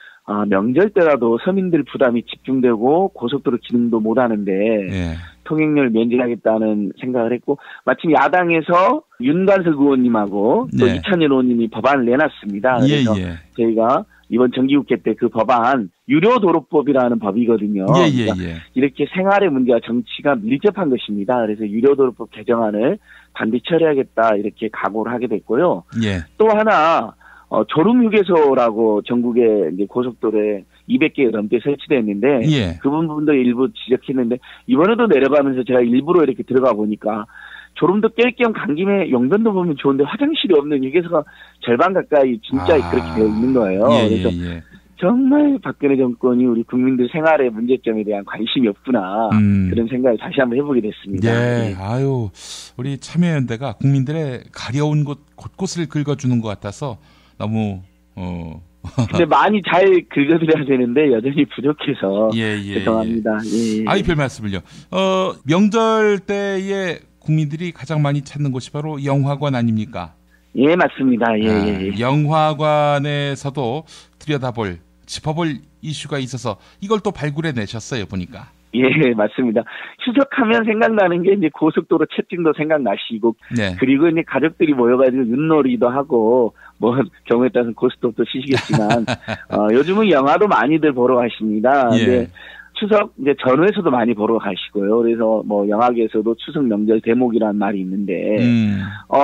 명절 때라도 서민들 부담이 집중되고 고속도로 기능도 못하는데 통행료를 면제하겠다는 생각을 했고 마침 야당에서 윤관석 의원님하고 또 이찬열 의원님이 법안을 내놨습니다. 그래서 저희가 이번 정기국회 때 그 법안 유료도로법이라는 법이거든요. 그러니까 이렇게 생활의 문제와 정치가 밀접한 것입니다. 그래서 유료도로법 개정안을 반드시 처리하겠다 이렇게 각오를 하게 됐고요. 또 하나 졸음휴게소라고 전국에 이제 고속도로에 200개 넘게 설치되어 있는데 그 부분도 일부 지적했는데 이번에도 내려가면서 제가 일부러 이렇게 들어가 보니까 졸음도 깰 겸 간 김에 용변도 보면 좋은데 화장실이 없는 휴게소가 절반 가까이 진짜 그렇게 되어 있는 거예요. 그래서 정말 박근혜 정권이 우리 국민들 생활의 문제점에 대한 관심이 없구나 그런 생각을 다시 한번 해보게 됐습니다. 아유, 우리 참여연대가 국민들의 가려운 곳 곳곳을 긁어주는 것 같아서 너무 근데 많이 잘 긁어드려야 되는데 여전히 부족해서 죄송합니다. 아이 별 말씀을요. 명절 때에 국민들이 가장 많이 찾는 곳이 바로 영화관 아닙니까? 예, 맞습니다. 예. 영화관에서도 들여다볼, 짚어볼 이슈가 있어서 이걸 또 발굴해내셨어요, 보니까. 예, 맞습니다. 추석하면 생각나는 게 이제 고속도로 채팅도 생각나시고, 네. 그리고 이제 가족들이 모여가지고 윷놀이도 하고, 뭐 경우에 따라서 고스톱도 치시겠지만, 요즘은 영화도 많이들 보러 가십니다. 예. 네. 추석 이제 전후에서도 많이 보러 가시고요. 그래서 뭐 영화계에서도 추석 명절 대목이라는 말이 있는데,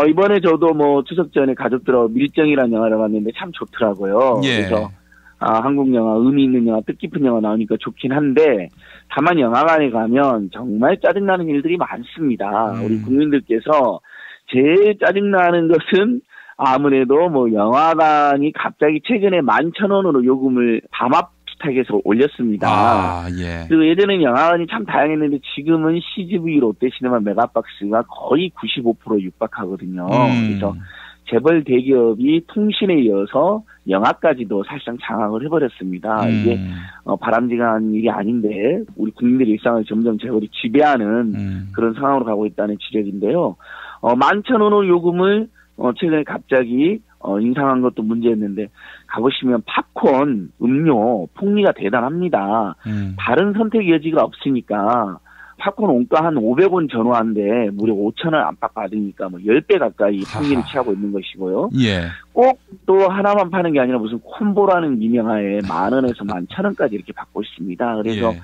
이번에 저도 뭐 추석 전에 가족들하고 밀정이라는 영화를 봤는데 참 좋더라고요. 예. 그래서 한국 영화, 의미 있는 영화, 뜻깊은 영화 나오니까 좋긴 한데, 다만 영화관에 가면 정말 짜증나는 일들이 많습니다. 우리 국민들께서 제일 짜증나는 것은 아무래도 뭐 영화관이 갑자기 최근에 11,000원으로 요금을 밤앞투탁해서 올렸습니다. 예. 그리고 예전에는 영화관이 참 다양했는데 지금은 CGV 롯데시네마 메가박스가 거의 95% 육박하거든요. 그래서 재벌 대기업이 통신에 이어서 영화까지도 사실상 장악을 해버렸습니다. 이게 바람직한 일이 아닌데 우리 국민들의 일상을 점점 재벌이 지배하는 그런 상황으로 가고 있다는 지적인데요. 11,000원의 요금을 최근에 갑자기 인상한 것도 문제였는데 가보시면 팝콘, 음료, 폭리가 대단합니다. 다른 선택 여지가 없으니까 팝콘 원가 한 500원 전후한데 무려 5,000원 안팎 받으니까 뭐 10배 가까이 폭리를 취하고 있는 것이고요. 예. 꼭 또 하나만 파는 게 아니라 무슨 콤보라는 미명하에 10,000원에서 11,000원까지 이렇게 받고 있습니다. 그래서 예.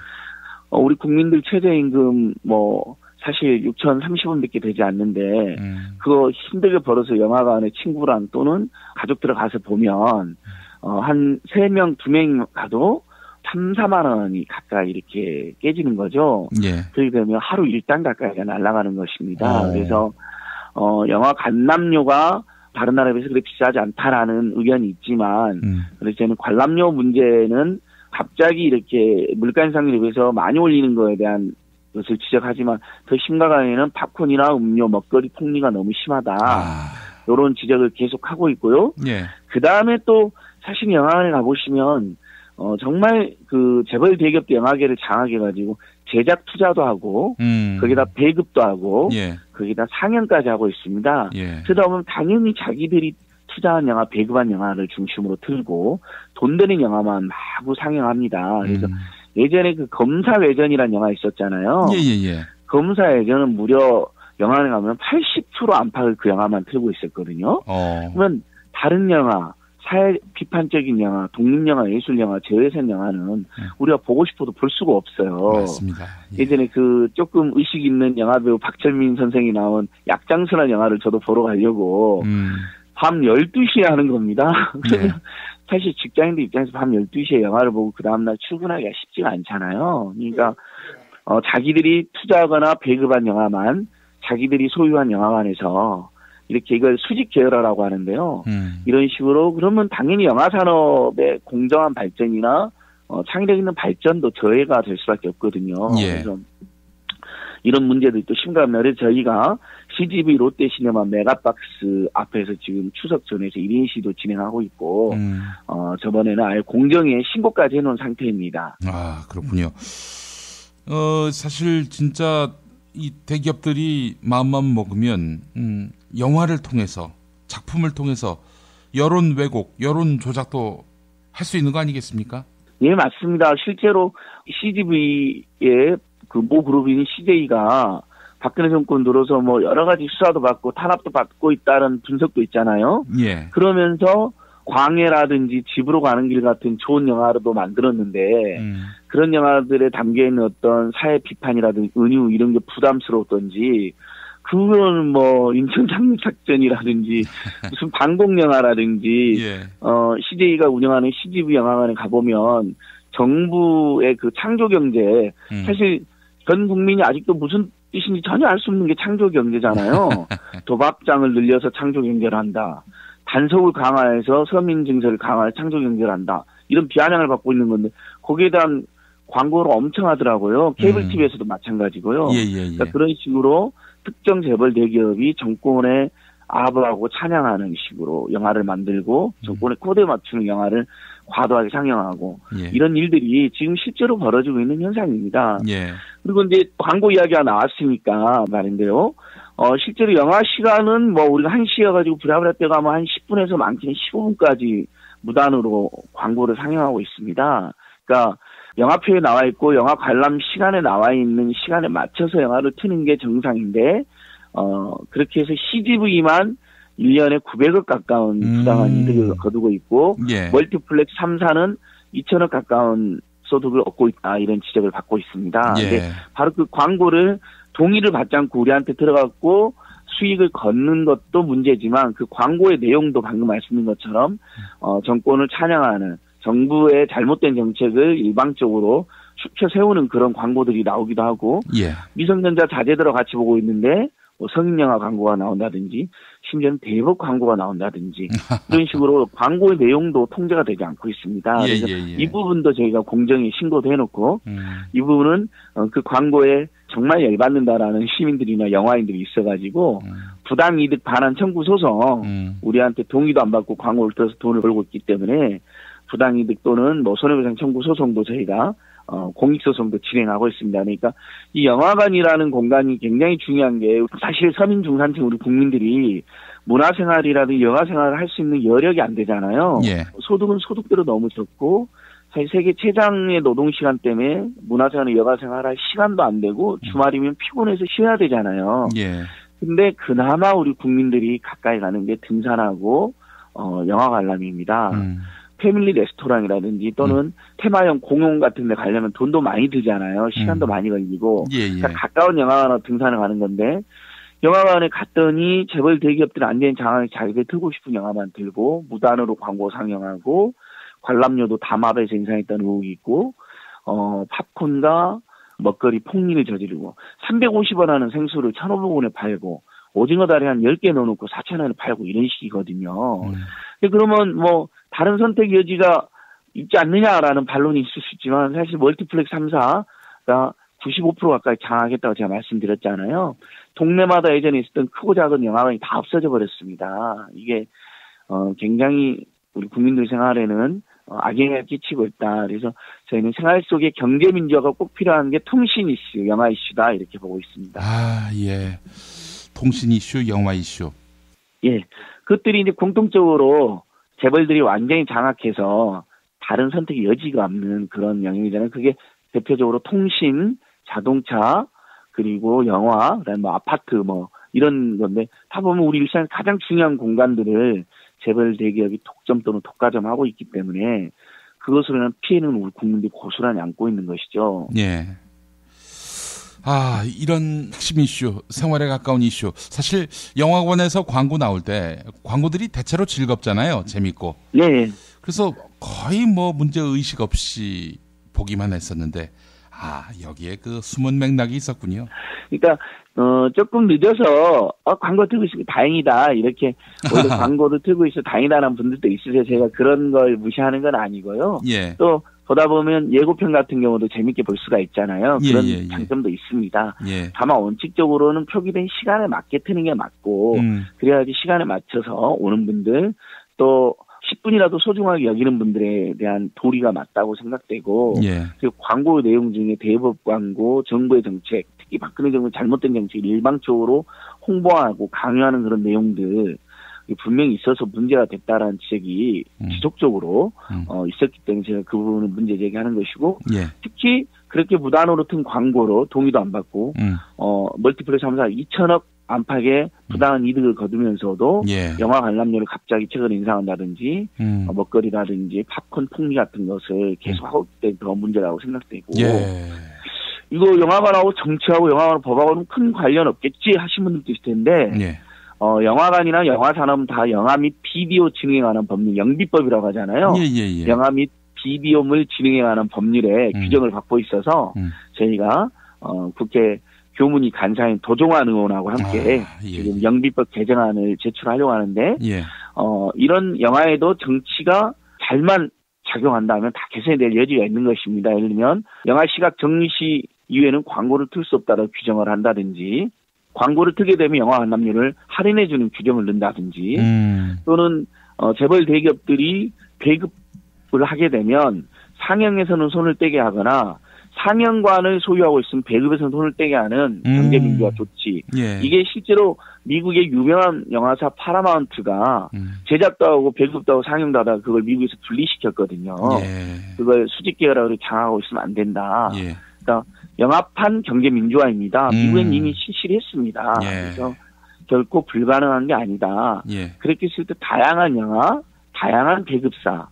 우리 국민들 최저임금 뭐 사실 6,030원밖에 되지 않는데 그거 힘들게 벌어서 영화관에 친구랑 또는 가족들을 가서 보면 한 3명, 2명 가도 3, 4만 원이 가까이 이렇게 깨지는 거죠. 예. 그렇게 되면 하루 일당 가까이가 날아가는 것입니다. 그래서 영화 관람료가 다른 나라에 비해서 그렇게 비싸지 않다라는 의견이 있지만 그래서 저는 관람료 문제는 갑자기 이렇게 물가 인상에 비해서 많이 올리는 거에 대한 것을 지적하지만 더 심각한 애는 팝콘이나 음료, 먹거리 폭리가 너무 심하다. 이런 지적을 계속하고 있고요. 예. 그 다음에 또 사실 영화관에 가보시면 정말 그 재벌 대기업도 영화계를 장악해가지고 제작 투자도 하고 거기다 배급도 하고 예. 거기다 상영까지 하고 있습니다. 예. 그러다 보면 당연히 자기들이 투자한 영화, 배급한 영화를 중심으로 틀고 돈 되는 영화만 마구 상영합니다. 그래서 예전에 그 검사외전이라는 영화 있었잖아요. 예. 검사외전은 무려 영화관에 가면 80% 안팎을 그 영화만 틀고 있었거든요. 그러면 다른 영화, 사회 비판적인 영화, 독립영화, 예술영화, 저예산 영화는 우리가 보고 싶어도 볼 수가 없어요. 맞습니다. 예. 예전에 그 조금 의식 있는 영화배우 박철민 선생이 나온 약장수라는 영화를 저도 보러 가려고 밤 12시에 하는 겁니다. 네. 사실 직장인들 입장에서 밤 12시에 영화를 보고 그 다음날 출근하기가 쉽지가 않잖아요. 그러니까 자기들이 투자하거나 배급한 영화만 자기들이 소유한 영화관에서 이렇게 이걸 수직 계열화라고 하는데요. 이런 식으로 그러면 당연히 영화 산업의 공정한 발전이나 창의력 있는 발전도 저해가 될 수밖에 없거든요. 예. 그래서 이런 문제들도 심각합니다. 그래서 저희가 CGV 롯데시네마 메가박스 앞에서 지금 추석 전에서 1인 시도 진행하고 있고 저번에는 아예 공정위에 신고까지 해놓은 상태입니다. 아, 그렇군요. 사실 진짜 이 대기업들이 마음만 먹으면 영화를 통해서 작품을 통해서 여론 왜곡, 여론 조작도 할 수 있는 거 아니겠습니까? 예, 맞습니다. 실제로 CGV의 그 모 그룹인 CJ가 박근혜 정권 들어서 뭐 여러 가지 수사도 받고 탄압도 받고 있다는 분석도 있잖아요. 예. 그러면서 광해라든지 집으로 가는 길 같은 좋은 영화도 만들었는데 그런 영화들에 담겨있는 어떤 사회 비판이라든지 은유 이런 게 부담스러웠던지 그건 뭐 인천 상륙작전이라든지 무슨 방공 영화라든지 예. CJ가 운영하는 CGV 영화관에 가보면 정부의 그 창조경제 사실 전 국민이 아직도 무슨 뜻인지 전혀 알 수 없는 게 창조경제잖아요. 도박장을 늘려서 창조경제를 한다. 단속을 강화해서 서민 증서를 강화해 창조경제를 한다. 이런 비아냥을 받고 있는 건데 거기에 대한 광고를 엄청 하더라고요. 케이블 TV에서도 마찬가지고요. 예. 그러니까 그런 식으로 특정 재벌 대기업이 정권에 아부하고 찬양하는 식으로 영화를 만들고 정권의 코드에 맞추는 영화를 과도하게 상영하고 예. 이런 일들이 지금 실제로 벌어지고 있는 현상입니다. 예. 그리고 이제 광고 이야기가 나왔으니까 말인데요. 실제로 영화 시간은 뭐 우리가 1시여가지고 브라브라 때가 아마 한 10분에서 많게는 15분까지 무단으로 광고를 상영하고 있습니다. 그러니까 영화표에 나와 있고 영화 관람 시간에 나와 있는 시간에 맞춰서 영화를 트는 게 정상인데 그렇게 해서 CGV만 1년에 900억 가까운 부당한 이득을 거두고 있고 예. 멀티플렉스 3사는 2천억 가까운 소득을 얻고 있다 이런 지적을 받고 있습니다. 예. 근데 바로 그 광고를 동의를 받지 않고 우리한테 들어갔고 수익을 걷는 것도 문제지만 그 광고의 내용도 방금 말씀드린 것처럼 정권을 찬양하는 정부의 잘못된 정책을 일방적으로 축켜 세우는 그런 광고들이 나오기도 하고 예. 미성년자 자제들하고 같이 보고 있는데 뭐 성인영화 광고가 나온다든지 심지어는 대법 광고가 나온다든지 이런 식으로 광고의 내용도 통제가 되지 않고 있습니다. 예, 그래서 예, 예. 이 부분도 저희가 공정히 신고도 해놓고 이 부분은 그 광고에 정말 열받는다라는 시민들이나 영화인들이 있어가지고 부당이득 반환 청구 소송 우리한테 동의도 안 받고 광고를 들어서 돈을 벌고 있기 때문에 부당이득 또는 뭐 손해배상 청구 소송도 저희가 공익소송도 진행하고 있습니다. 그러니까 이 영화관이라는 공간이 굉장히 중요한 게 사실 서민 중산층 우리 국민들이 문화생활이라든지 영화생활을 할 수 있는 여력이 안 되잖아요. 예. 소득은 소득대로 너무 적고 사실 세계 최장의 노동시간 때문에 문화생활이나 영화생활을 할 시간도 안 되고 주말이면 피곤해서 쉬어야 되잖아요. 예. 근데 그나마 우리 국민들이 가까이 가는 게 등산하고 영화 관람입니다. 패밀리 레스토랑이라든지 또는 테마형 공용 같은 데 가려면 돈도 많이 들잖아요. 시간도 많이 걸리고. 예, 예. 그러니까 가까운 영화관으로 등산을 가는 건데 영화관에 갔더니 재벌 대기업들은 안 되는 장학에 자기들 틀고 싶은 영화만 들고 무단으로 광고 상영하고 관람료도 담합해서 인상했다는 의혹이 있고 팝콘과 먹거리 폭리를 저지르고 350원 하는 생수를 1,500원에 팔고 오징어 다리 한 10개 넣어놓고 4,000원에 팔고 이런 식이거든요. 그러면 뭐 다른 선택 여지가 있지 않느냐라는 반론이 있을 수 있지만 사실 멀티플렉스 3사가 95% 가까이 장악했다고 제가 말씀드렸잖아요. 동네마다 예전에 있었던 크고 작은 영화관이 다 없어져 버렸습니다. 이게 굉장히 우리 국민들 생활에는 악영향을 끼치고 있다. 그래서 저희는 생활 속에 경제 민주화가 꼭 필요한 게 통신 이슈, 영화 이슈다 이렇게 보고 있습니다. 아, 예. 통신 이슈, 영화 이슈. 예. 그것들이 이제 공통적으로 재벌들이 완전히 장악해서 다른 선택의 여지가 없는 그런 영역이잖아요. 그게 대표적으로 통신, 자동차, 그리고 영화, 그다음에 뭐 아파트 뭐 이런 건데 다 보면 우리 일상에서 가장 중요한 공간들을 재벌 대기업이 독점 또는 독과점하고 있기 때문에 그것으로 인한 피해는 우리 국민들이 고스란히 안고 있는 것이죠. 예. 아, 이런 핵심 이슈, 생활에 가까운 이슈. 사실 영화관에서 광고 나올 때 광고들이 대체로 즐겁잖아요. 재밌고. 네. 그래서 거의 뭐 문제 의식 없이 보기만 했었는데 여기에 그 숨은 맥락이 있었군요. 그러니까 조금 늦어서 광고 틀고 있으니 다행이다 이렇게 원래 광고를 틀고 있어 다행이다라는 분들도 있으세요. 제가 그런 걸 무시하는 건 아니고요. 예. 또 보다 보면 예고편 같은 경우도 재밌게 볼 수가 있잖아요. 그런 예. 장점도 있습니다. 예. 다만 원칙적으로는 표기된 시간에 맞게 트는 게 맞고 그래야지 시간에 맞춰서 오는 분들 또 10분이라도 소중하게 여기는 분들에 대한 도리가 맞다고 생각되고 예. 그리고 광고 내용 중에 대법 광고, 정부의 정책, 특히 박근혜 정부의 잘못된 정책을 일방적으로 홍보하고 강요하는 그런 내용들 분명히 있어서 문제가 됐다라는 지적이 지속적으로 있었기 때문에 제가 그 부분은 문제 제기하는 것이고 예. 특히 그렇게 무단으로 튼 광고로 동의도 안 받고 멀티플렉스 3사 2천억 안팎의 부당한 이득을 거두면서도 예. 영화 관람료를 갑자기 최근에 인상한다든지 먹거리라든지 팝콘 폭리 같은 것을 계속하고 있기 때문에 더 문제라고 생각되고 예. 이거 영화관하고 정치하고 영화관 법하고는 큰 관련 없겠지 하신 분들도 있을 텐데 예. 영화관이나 영화산업은 다 영화 및 비디오 진흥에 관한 법률 영비법이라고 하잖아요. 예. 영화 및 비디오물 진흥에 관한 법률에 규정을 받고 있어서 저희가 국회 교문위 간사인 도종환 의원하고 함께 지금 영비법 개정안을 제출하려고 하는데 이런 영화에도 정치가 잘만 작용한다면 다 개선될 여지가 있는 것입니다. 예를 들면 영화 시각 정시 이후에는 광고를 틀 수 없다고 규정을 한다든지 광고를 틀게 되면 영화 관람료를 할인해 주는 규정을 넣는다든지 또는 재벌 대기업들이 배급을 하게 되면 상영에서는 손을 떼게 하거나 상영관을 소유하고 있으면 배급에서 돈을 떼게 하는 경제민주화 조치. 예. 이게 실제로 미국의 유명한 영화사 파라마운트가 제작도 하고 배급도 하고 상영도 하다가 그걸 미국에서 분리시켰거든요. 예. 그걸 수직계열화로 장악하고 있으면 안 된다. 예. 그러니까 영합한 경제민주화입니다. 미국엔 이미 실시를 했습니다. 예. 그래서 결코 불가능한 게 아니다. 예. 그렇게 했을 때 다양한 영화, 다양한 배급사,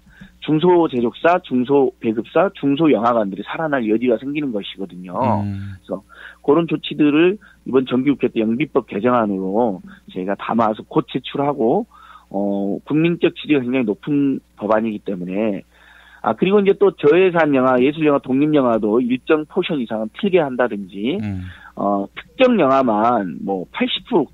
중소제조사, 중소배급사, 중소영화관들이 살아날 여지가 생기는 것이거든요. 그래서 그런 조치들을 이번 정기국회 때 영비법 개정안으로 저희가 담아서 곧 제출하고 국민적 지지가 굉장히 높은 법안이기 때문에 그리고 이제 또 저예산 영화, 예술영화, 독립영화도 일정 포션 이상은 틀게 한다든지 특정 영화만 뭐 80%,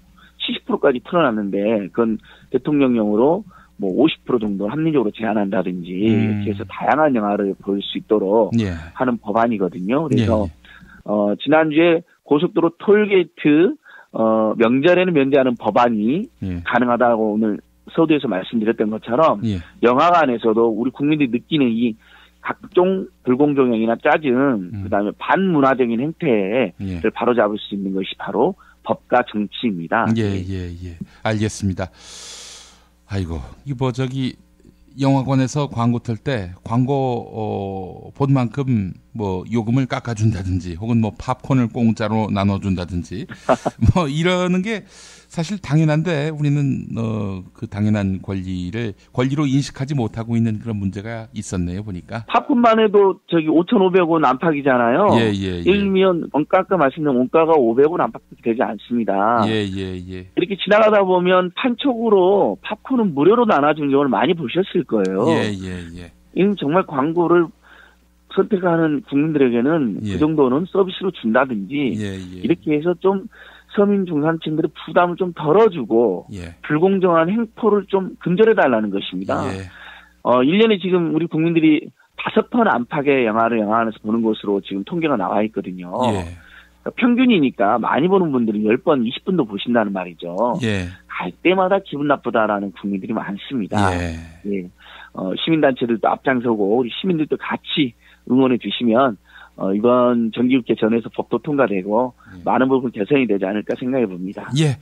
70%까지 틀어놨는데 그건 대통령령으로 뭐 50% 정도 합리적으로 제한한다든지 이렇게 해서 다양한 영화를 볼 수 있도록 하는 법안이거든요. 그래서 지난주에 고속도로 톨게이트 명절에는 면제하는 법안이 가능하다고 오늘 서두에서 말씀드렸던 것처럼 영화관에서도 우리 국민들이 느끼는 이 각종 불공정행위나 짜증, 그다음에 반문화적인 행태를 바로잡을 수 있는 것이 바로 법과 정치입니다. 예. 알겠습니다. 아이고, 영화관에서 광고 틀 때 광고 본 만큼 뭐 요금을 깎아준다든지 혹은 뭐 팝콘을 공짜로 나눠준다든지 뭐 이러는 게 사실 당연한데 우리는 그 당연한 권리로 인식하지 못하고 있는 그런 문제가 있었네요, 보니까. 팝콘만 해도 5,500원 안팎이잖아요. 예. 예를 들면 원가가 말씀드린 원가가 500원 안팎밖에 되지 않습니다. 예. 이렇게 지나가다 보면 판촉으로 팝콘은 무료로 나눠주는 경우를 많이 보셨을 거예요. 예. 이는 정말 광고를 선택하는 국민들에게는 그 정도는 서비스로 준다든지 이렇게 해서 좀 서민 중산층들의 부담을 좀 덜어주고 불공정한 행포를 좀 근절해달라는 것입니다. 1년에 지금 우리 국민들이 5편 안팎의 영화를 영화관에서 보는 것으로 지금 통계가 나와 있거든요. 그러니까 평균이니까 많이 보는 분들은 10번, 20분도 보신다는 말이죠. 갈 때마다 기분 나쁘다라는 국민들이 많습니다. 시민단체들도 앞장서고 우리 시민들도 같이 응원해 주시면 이번 정기국회 전에서 법도 통과되고 많은 부분 개선이 되지 않을까 생각해 봅니다. 예,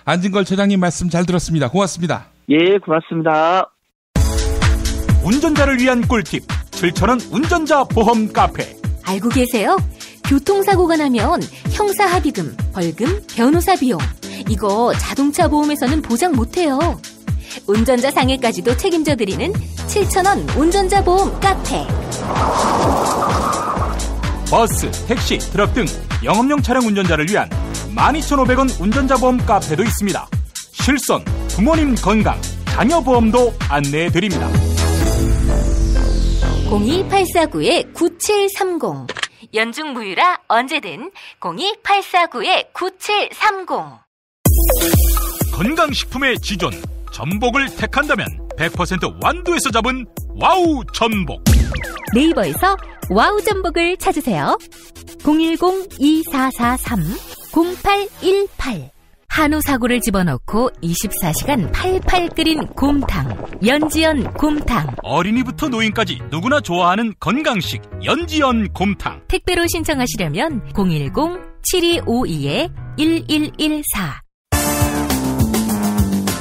안진걸 처장님 말씀 잘 들었습니다. 고맙습니다. 예, 고맙습니다. 운전자를 위한 꿀팁 7,000원 운전자 보험 카페. 알고 계세요? 교통사고가 나면 형사합의금, 벌금, 변호사 비용 이거 자동차 보험에서는 보장 못해요. 운전자 상해까지도 책임져드리는 7,000원 운전자 보험 카페. 버스, 택시, 트럭 등 영업용 차량 운전자를 위한 12,500원 운전자 보험 카페도 있습니다. 실손, 부모님 건강, 자녀 보험도 안내해드립니다. 02849-9730 연중 무휴라 언제든 02849-9730. 건강식품의 지존 전복을 택한다면 100% 완도에서 잡은 와우 전복. 네이버에서 와우 전복을 찾으세요. 010-2443-0818 한우 사고를 집어넣고 24시간 팔팔 끓인 곰탕 연지연 곰탕. 어린이부터 노인까지 누구나 좋아하는 건강식 연지연 곰탕. 택배로 신청하시려면 010-7252-1114.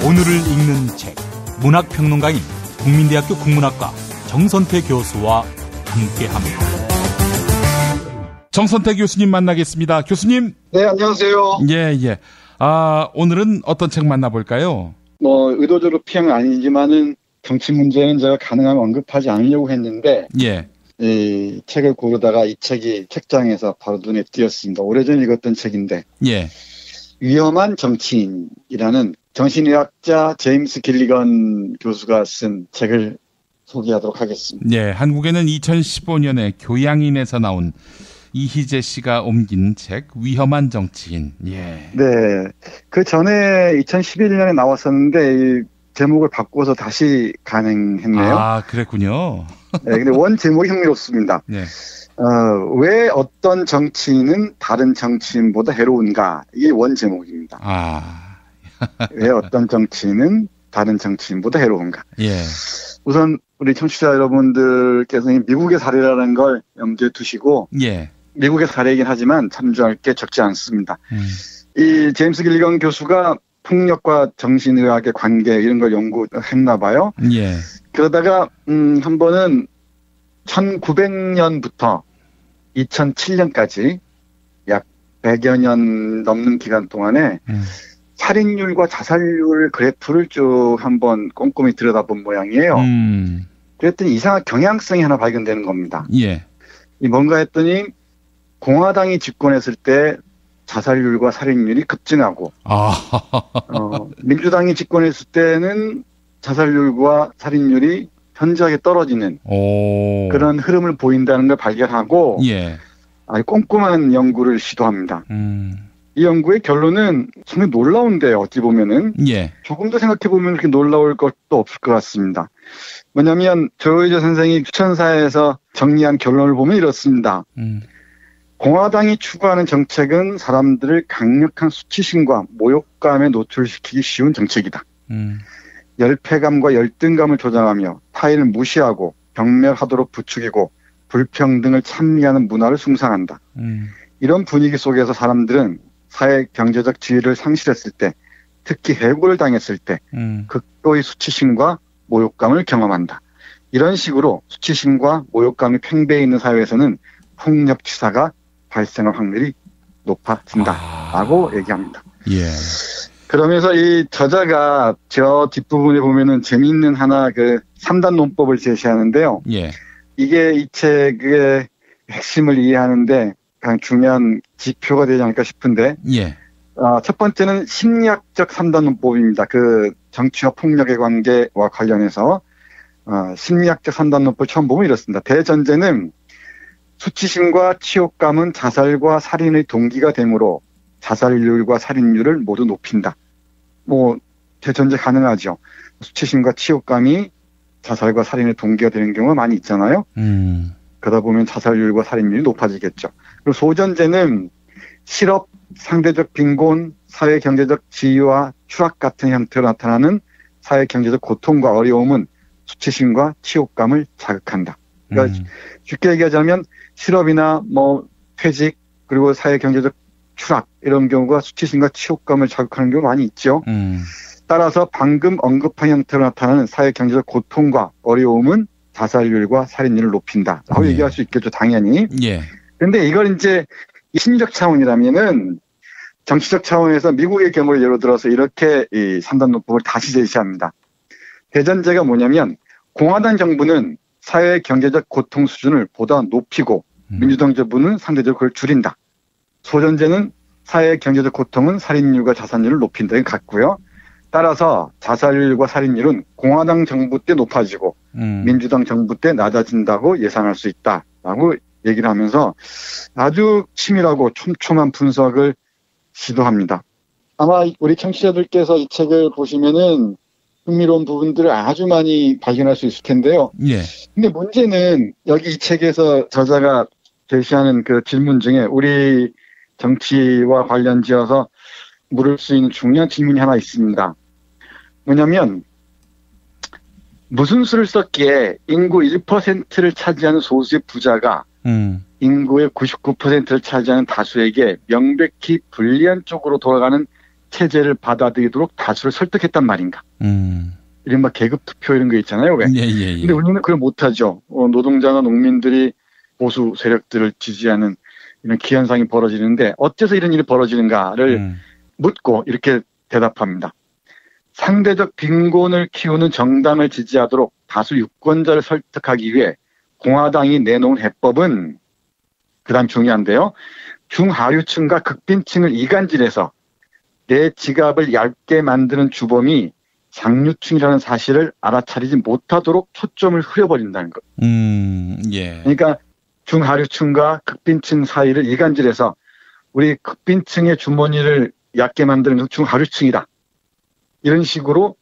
오늘을 읽는 책 문학평론가인 국민대학교 국문학과 정선태 교수와 함께합니다. 정선태 교수님 만나겠습니다. 교수님. 네, 안녕하세요. 예. 오늘은 어떤 책 만나볼까요? 의도적으로 피한 건 아니지만은 정치 문제는 제가 가능하면 언급하지 않으려고 했는데, 이 책을 고르다가 이 책이 책장에서 바로 눈에 띄었습니다. 오래전에 읽었던 책인데, 위험한 정치인이라는 정신의학자 제임스 길리건 교수가 쓴 책을 소개하도록 하겠습니다. 네, 한국에는 2015년에 교양인에서 나온 이희재 씨가 옮긴 책 위험한 정치인. 예. 네, 그 전에 2011년에 나왔었는데 이 제목을 바꿔서 다시 간행했네요. 아, 그랬군요. 네, 근데 원 제목이 흥미롭습니다. 네. 왜 어떤 정치인은 다른 정치인보다 해로운가? 이게 원 제목입니다. 왜 어떤 정치인은 다른 정치인보다 해로운가? 예. 우선 우리 청취자 여러분들께서는 미국의 사례라는 걸 염두에 두시고 미국의 사례이긴 하지만 참조할 게 적지 않습니다. 이 제임스 길리건 교수가 폭력과 정신의학의 관계 이런 걸 연구했나 봐요. 예. 그러다가 한 번은 1900년부터 2007년까지 약 100여 년 넘는 기간 동안에 살인율과 자살률 그래프를 쭉 한번 꼼꼼히 들여다본 모양이에요. 그랬더니 이상한 경향성이 하나 발견되는 겁니다. 예. 이 뭔가 했더니 공화당이 집권했을 때 자살률과 살인율이 급증하고 민주당이 집권했을 때는 자살률과 살인율이 현저하게 떨어지는 그런 흐름을 보인다는 걸 발견하고 예. 아주 꼼꼼한 연구를 시도합니다. 이 연구의 결론은 정말 놀라운데요. 어찌 보면은 예. 조금 더 생각해보면 그렇게 놀라울 것도 없을 것 같습니다. 뭐냐면 조효저 선생이 추천사에서 정리한 결론을 보면 이렇습니다. 공화당이 추구하는 정책은 사람들을 강력한 수치심과 모욕감에 노출시키기 쉬운 정책이다. 열패감과 열등감을 조장하며 타인을 무시하고 경멸하도록 부추기고 불평등을 찬미하는 문화를 숭상한다. 이런 분위기 속에서 사람들은 사회 경제적 지위를 상실했을 때, 특히 해고를 당했을 때 극도의 수치심과 모욕감을 경험한다. 이런 식으로 수치심과 모욕감이 팽배해 있는 사회에서는 폭력치사가 발생할 확률이 높아진다라고 얘기합니다. 예. 그러면서 이 저자가 저 뒷부분에 보면은 재미있는 하나 그 3단 논법을 제시하는데요. 예. 이게 이 책의 핵심을 이해하는데 가장 중요한 지표가 되지 않을까 싶은데, 예. 첫 번째는 심리학적 3단 논법입니다. 그 정치와 폭력의 관계와 관련해서 심리학적 3단 논법을 처음 보면 이렇습니다. 대전제는 수치심과 치욕감은 자살과 살인의 동기가 되므로 자살률과 살인율을 모두 높인다. 뭐 대전제 가능하죠. 수치심과 치욕감이 자살과 살인의 동기가 되는 경우가 많이 있잖아요. 그러다 보면 자살률과 살인율이 높아지겠죠. 그리고 소전제는 실업, 상대적 빈곤, 사회 경제적 지위와 추락 같은 형태로 나타나는 사회 경제적 고통과 어려움은 수치심과 치욕감을 자극한다. 그러니까 쉽게 얘기하자면 실업이나 뭐 퇴직 그리고 사회 경제적 추락 이런 경우가 수치심과 치욕감을 자극하는 경우가 많이 있죠. 따라서 방금 언급한 형태로 나타나는 사회 경제적 고통과 어려움은 자살률과 살인율을 높인다라고 얘기할 수 있겠죠, 당연히. 예. 그런데 이걸 이제 심리적 차원이라면은 정치적 차원에서 미국의 경우를 예로 들어서 이렇게 이 3단 논법을 다시 제시합니다. 대전제가 뭐냐면 공화당 정부는 사회 경제적 고통 수준을 보다 높이고 민주당 정부는 상대적으로 그걸 줄인다. 소전제는 사회 경제적 고통은 살인율과 자살률을 높인다. 이건 같고요. 따라서 자살률과 살인율은 공화당 정부 때 높아지고 민주당 정부 때 낮아진다고 예상할 수 있다라고 얘기를 하면서 아주 치밀하고 촘촘한 분석을 시도합니다. 아마 우리 청취자들께서 이 책을 보시면은 흥미로운 부분들을 아주 많이 발견할 수 있을 텐데요. 예. 근데 문제는 여기 이 책에서 저자가 제시하는 그 질문 중에 우리 정치와 관련 지어서 물을 수 있는 중요한 질문이 하나 있습니다. 뭐냐면 무슨 수를 썼기에 인구 1%를 차지하는 소수의 부자가 인구의 99%를 차지하는 다수에게 명백히 불리한 쪽으로 돌아가는 체제를 받아들이도록 다수를 설득했단 말인가. 이른바 계급투표 이런 거 있잖아요. 왜? 예. 근데 우리는 그걸 못하죠. 노동자나 농민들이 보수 세력들을 지지하는 이런 기현상이 벌어지는데 어째서 이런 일이 벌어지는가를 묻고 이렇게 대답합니다. 상대적 빈곤을 키우는 정당을 지지하도록 다수 유권자를 설득하기 위해 공화당이 내놓은 해법은 그다음 중요한데요. 중하류층과 극빈층을 이간질해서 내 지갑을 얇게 만드는 주범이 상류층이라는 사실을 알아차리지 못하도록 초점을 흐려버린다는 것. 예. 그러니까 중하류층과 극빈층 사이를 이간질해서 우리 극빈층의 주머니를 얕게 만드는 건 중하류층이다. 이런 식으로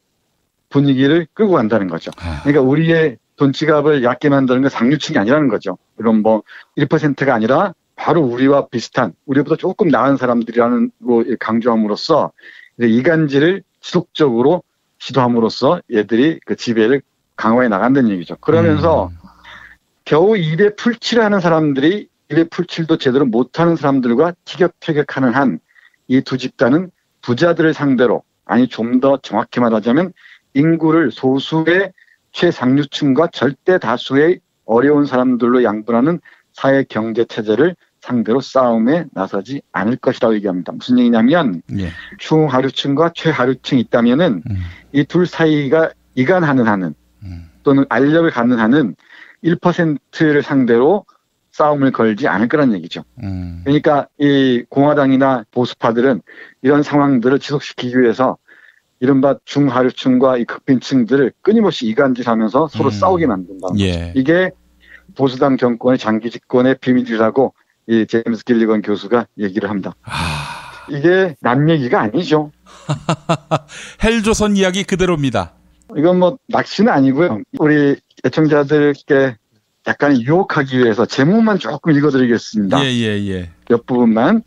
분위기를 끌고 간다는 거죠. 그러니까 우리의 돈 지갑을 얕게 만드는 건 상류층이 아니라는 거죠. 그럼 뭐 1%가 아니라 바로 우리와 비슷한, 우리보다 조금 나은 사람들이라는 거 강조함으로써 이간질을 지속적으로 시도함으로써 얘들이 그 지배를 강화해 나간다는 얘기죠. 그러면서 겨우 입에 풀칠하는 사람들이 입에 풀칠도 제대로 못하는 사람들과 티격태격하는 한 이 두 집단은 부자들을 상대로, 아니 좀 더 정확히 말하자면 인구를 소수의 최상류층과 절대 다수의 어려운 사람들로 양분하는 사회 경제 체제를 상대로 싸움에 나서지 않을 것이라고 얘기합니다. 무슨 얘기냐면 중하류층과 최하류층이 있다면은 이 둘 사이가 이간하는 한은 또는 알력을 갖는 한은 1%를 상대로 싸움을 걸지 않을 거란 얘기죠. 그러니까 이 공화당이나 보수파들은 이런 상황들을 지속시키기 위해서 이른바 중하류층과 이 극빈층들을 끊임없이 이간질하면서 서로 싸우게 만든다. 이게 보수당 정권의 장기 집권의 비밀이라고 이 제임스 길리건 교수가 얘기를 합니다. 이게 남 얘기가 아니죠. 헬조선 이야기 그대로입니다. 이건 뭐 낚시는 아니고요. 우리 애청자들께 약간 유혹하기 위해서 제목만 조금 읽어드리겠습니다. 몇 부분만.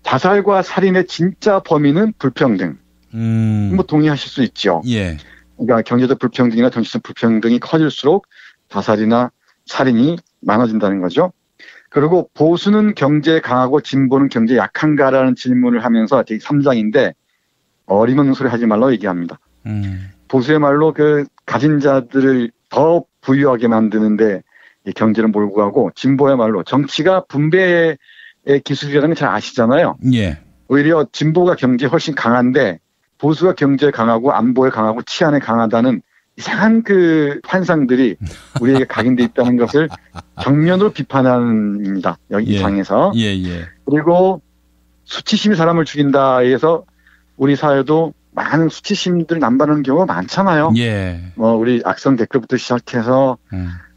자살과 살인의 진짜 범인은 불평등. 뭐 동의하실 수 있죠. 그러니까 경제적 불평등이나 정치적 불평등이 커질수록 자살이나 살인이 많아진다는 거죠. 그리고 보수는 경제에 강하고 진보는 경제에 약한가라는 질문을 하면서 제 3장인데 어림없는 소리 하지 말라고 얘기합니다. 보수의 말로 그 가진 자들을 더 부유하게 만드는데 경제를 몰고 가고, 진보의 말로 정치가 분배의 기술이라는 걸 잘 아시잖아요. 오히려 진보가 경제에 훨씬 강한데 보수가 경제에 강하고 안보에 강하고 치안에 강하다는 이상한 그 환상들이 우리에게 각인돼 있다는 것을 정면으로 비판합니다. 여기 이 장에서. 그리고 수치심이 사람을 죽인다 해서 우리 사회도 많은 수치심들 남발하는 경우가 많잖아요. 우리 악성 댓글부터 시작해서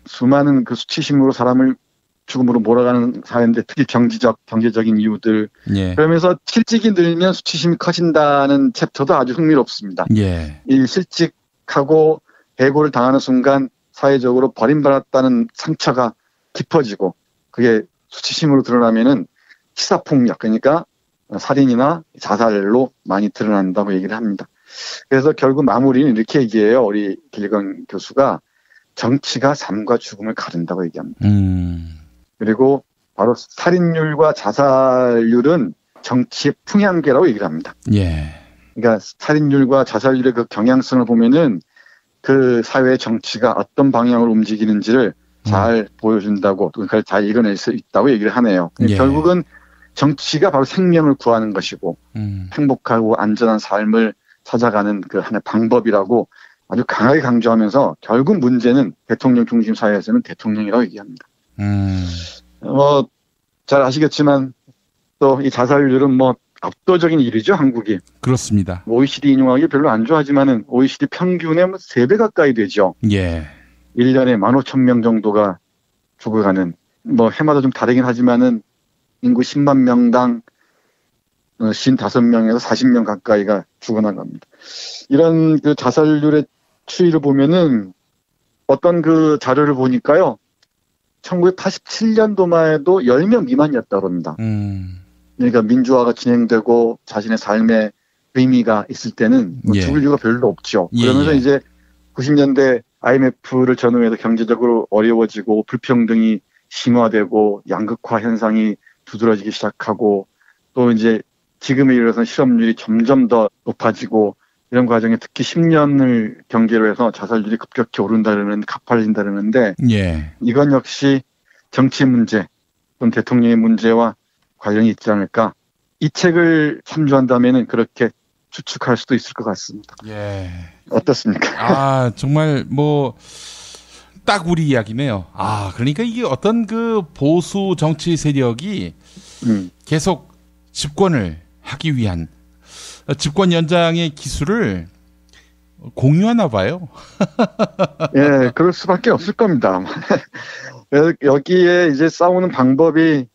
수많은 그 수치심으로 사람을 죽음으로 몰아가는 사회인데, 특히 경제적인 이유들. 그러면서 실직이 늘면 수치심이 커진다는 챕터도 아주 흥미롭습니다. 이 실직하고 해고를 당하는 순간 사회적으로 버림받았다는 상처가 깊어지고 그게 수치심으로 드러나면은 치사폭력, 그러니까 살인이나 자살로 많이 드러난다고 얘기를 합니다. 그래서 결국 마무리는 이렇게 얘기해요. 우리 길건 교수가 정치가 삶과 죽음을 가른다고 얘기합니다. 그리고 바로 살인율과 자살률은 정치의 풍향계라고 얘기를 합니다. 그러니까 살인율과 자살률의 그 경향성을 보면은 그 사회의 정치가 어떤 방향으로 움직이는지를 잘 보여준다고, 그걸 잘 이겨낼 수 있다고 얘기를 하네요. 결국은 정치가 바로 생명을 구하는 것이고 행복하고 안전한 삶을 찾아가는 그 하나의 방법이라고 아주 강하게 강조하면서 결국 문제는 대통령 중심 사회에서는 대통령이라고 얘기합니다. 잘 아시겠지만 또 이 자살률은 뭐 압도적인 일이죠, 한국이. 그렇습니다. OECD 인용하기 별로 안 좋아하지만은 OECD 평균의 3배 가까이 되죠. 1년에 15,000명 정도가 죽어가는, 뭐 해마다 좀 다르긴 하지만은 인구 10만 명당 55명에서 40명 가까이가 죽어나갑니다. 이런 그 자살률의 추이를 보면은 어떤 그 자료를 보니까요, 1987년도만 해도 10명 미만이었다고 합니다. 그러니까 민주화가 진행되고 자신의 삶에 의미가 있을 때는 죽을 이유가 별로 없죠. 그러면서 이제 90년대 IMF를 전후해서 경제적으로 어려워지고 불평등이 심화되고 양극화 현상이 두드러지기 시작하고, 또 이제 지금에 이르러서 실업률이 점점 더 높아지고, 이런 과정에 특히 10년을 경계로 해서 자살률이 급격히 오른다 그러는데, 가팔진다 그러는데, 이건 역시 정치 문제 또는 대통령의 문제와 관련이 있지 않을까. 이 책을 참조한다면은 그렇게 추측할 수도 있을 것 같습니다. 어떻습니까? 정말 딱 우리 이야기네요. 그러니까 이게 어떤 그 보수 정치 세력이 계속 집권을 하기 위한 집권 연장의 기술을 공유하나 봐요. 그럴 수밖에 없을 겁니다. 여기에 이제 싸우는 방법이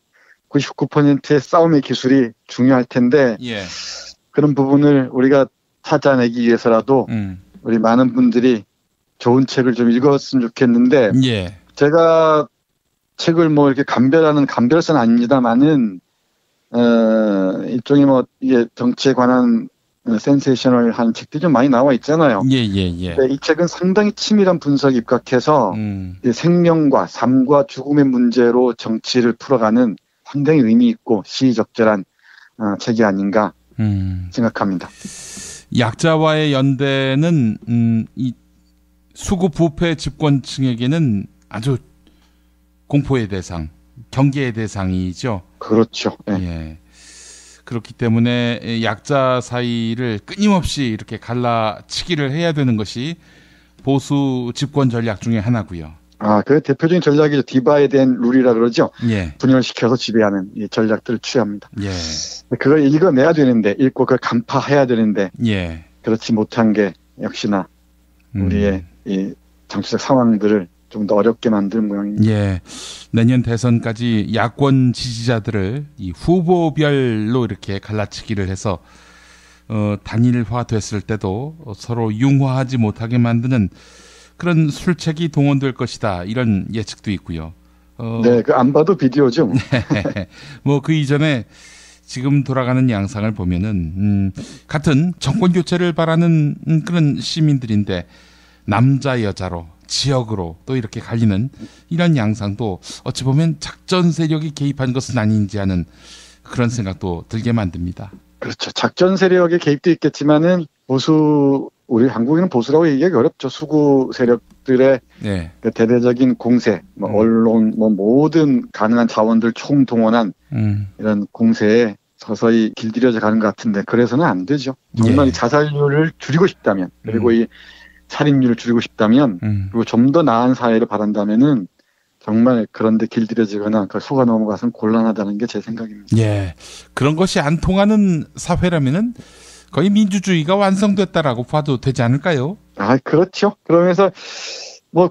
99%의 싸움의 기술이 중요할 텐데, 그런 부분을 우리가 찾아내기 위해서라도 우리 많은 분들이 좋은 책을 좀 읽었으면 좋겠는데, 제가 책을 이렇게 감별사는 아닙니다만은, 일종의 이게 정치에 관한 센세이셔널한 책들이 좀 많이 나와 있잖아요. 예. 이 책은 상당히 치밀한 분석에 입각해서 생명과 삶과 죽음의 문제로 정치를 풀어가는 상당히 의미 있고 시의적절한 책이 아닌가 생각합니다. 약자와의 연대는 이 수구 부패 집권층에게는 아주 공포의 대상, 경계의 대상이죠. 그렇죠. 예. 그렇기 때문에 약자 사이를 끊임없이 이렇게 갈라치기를 해야 되는 것이 보수 집권 전략 중에 하나고요. 그 대표적인 전략이 디바이드 룰이라 그러죠. 예. 분열시켜서 지배하는 이 전략들을 취합니다. 예. 그걸 읽어내야 되는데, 읽고 그걸 간파해야 되는데, 예. 그렇지 못한 게 역시나 우리의 이 정치적 상황들을 좀 더 어렵게 만드는 모양입니다. 예. 내년 대선까지 야권 지지자들을 이 후보별로 이렇게 갈라치기를 해서 단일화됐을 때도 서로 융화하지 못하게 만드는 그런 술책이 동원될 것이다. 이런 예측도 있고요. 네, 안 봐도 비디오죠. 뭐 그 이전에 지금 돌아가는 양상을 보면은 같은 정권 교체를 바라는 그런 시민들인데 남자 여자로 지역으로 또 이렇게 갈리는 이런 양상도 어찌 보면 작전 세력이 개입한 것은 아닌지 하는 그런 생각도 들게 만듭니다. 그렇죠. 작전 세력의 개입도 있겠지만은 우리 한국인은 보수라고 얘기하기 어렵죠. 수구 세력들의 네. 그 대대적인 공세, 언론, 모든 가능한 자원들 총동원한 이런 공세에 서서히 길들여져 가는 것 같은데 그래서는 안 되죠. 정말 예. 자살률을 줄이고 싶다면 그리고 이 살인율을 줄이고 싶다면 그리고 좀 더 나은 사회를 바란다면은 정말 그런데 길들여지거나 속아 넘어가서는 곤란하다는 게 제 생각입니다. 예, 그런 것이 안 통하는 사회라면은 거의 민주주의가 완성됐다라고 봐도 되지 않을까요? 그렇죠. 그러면서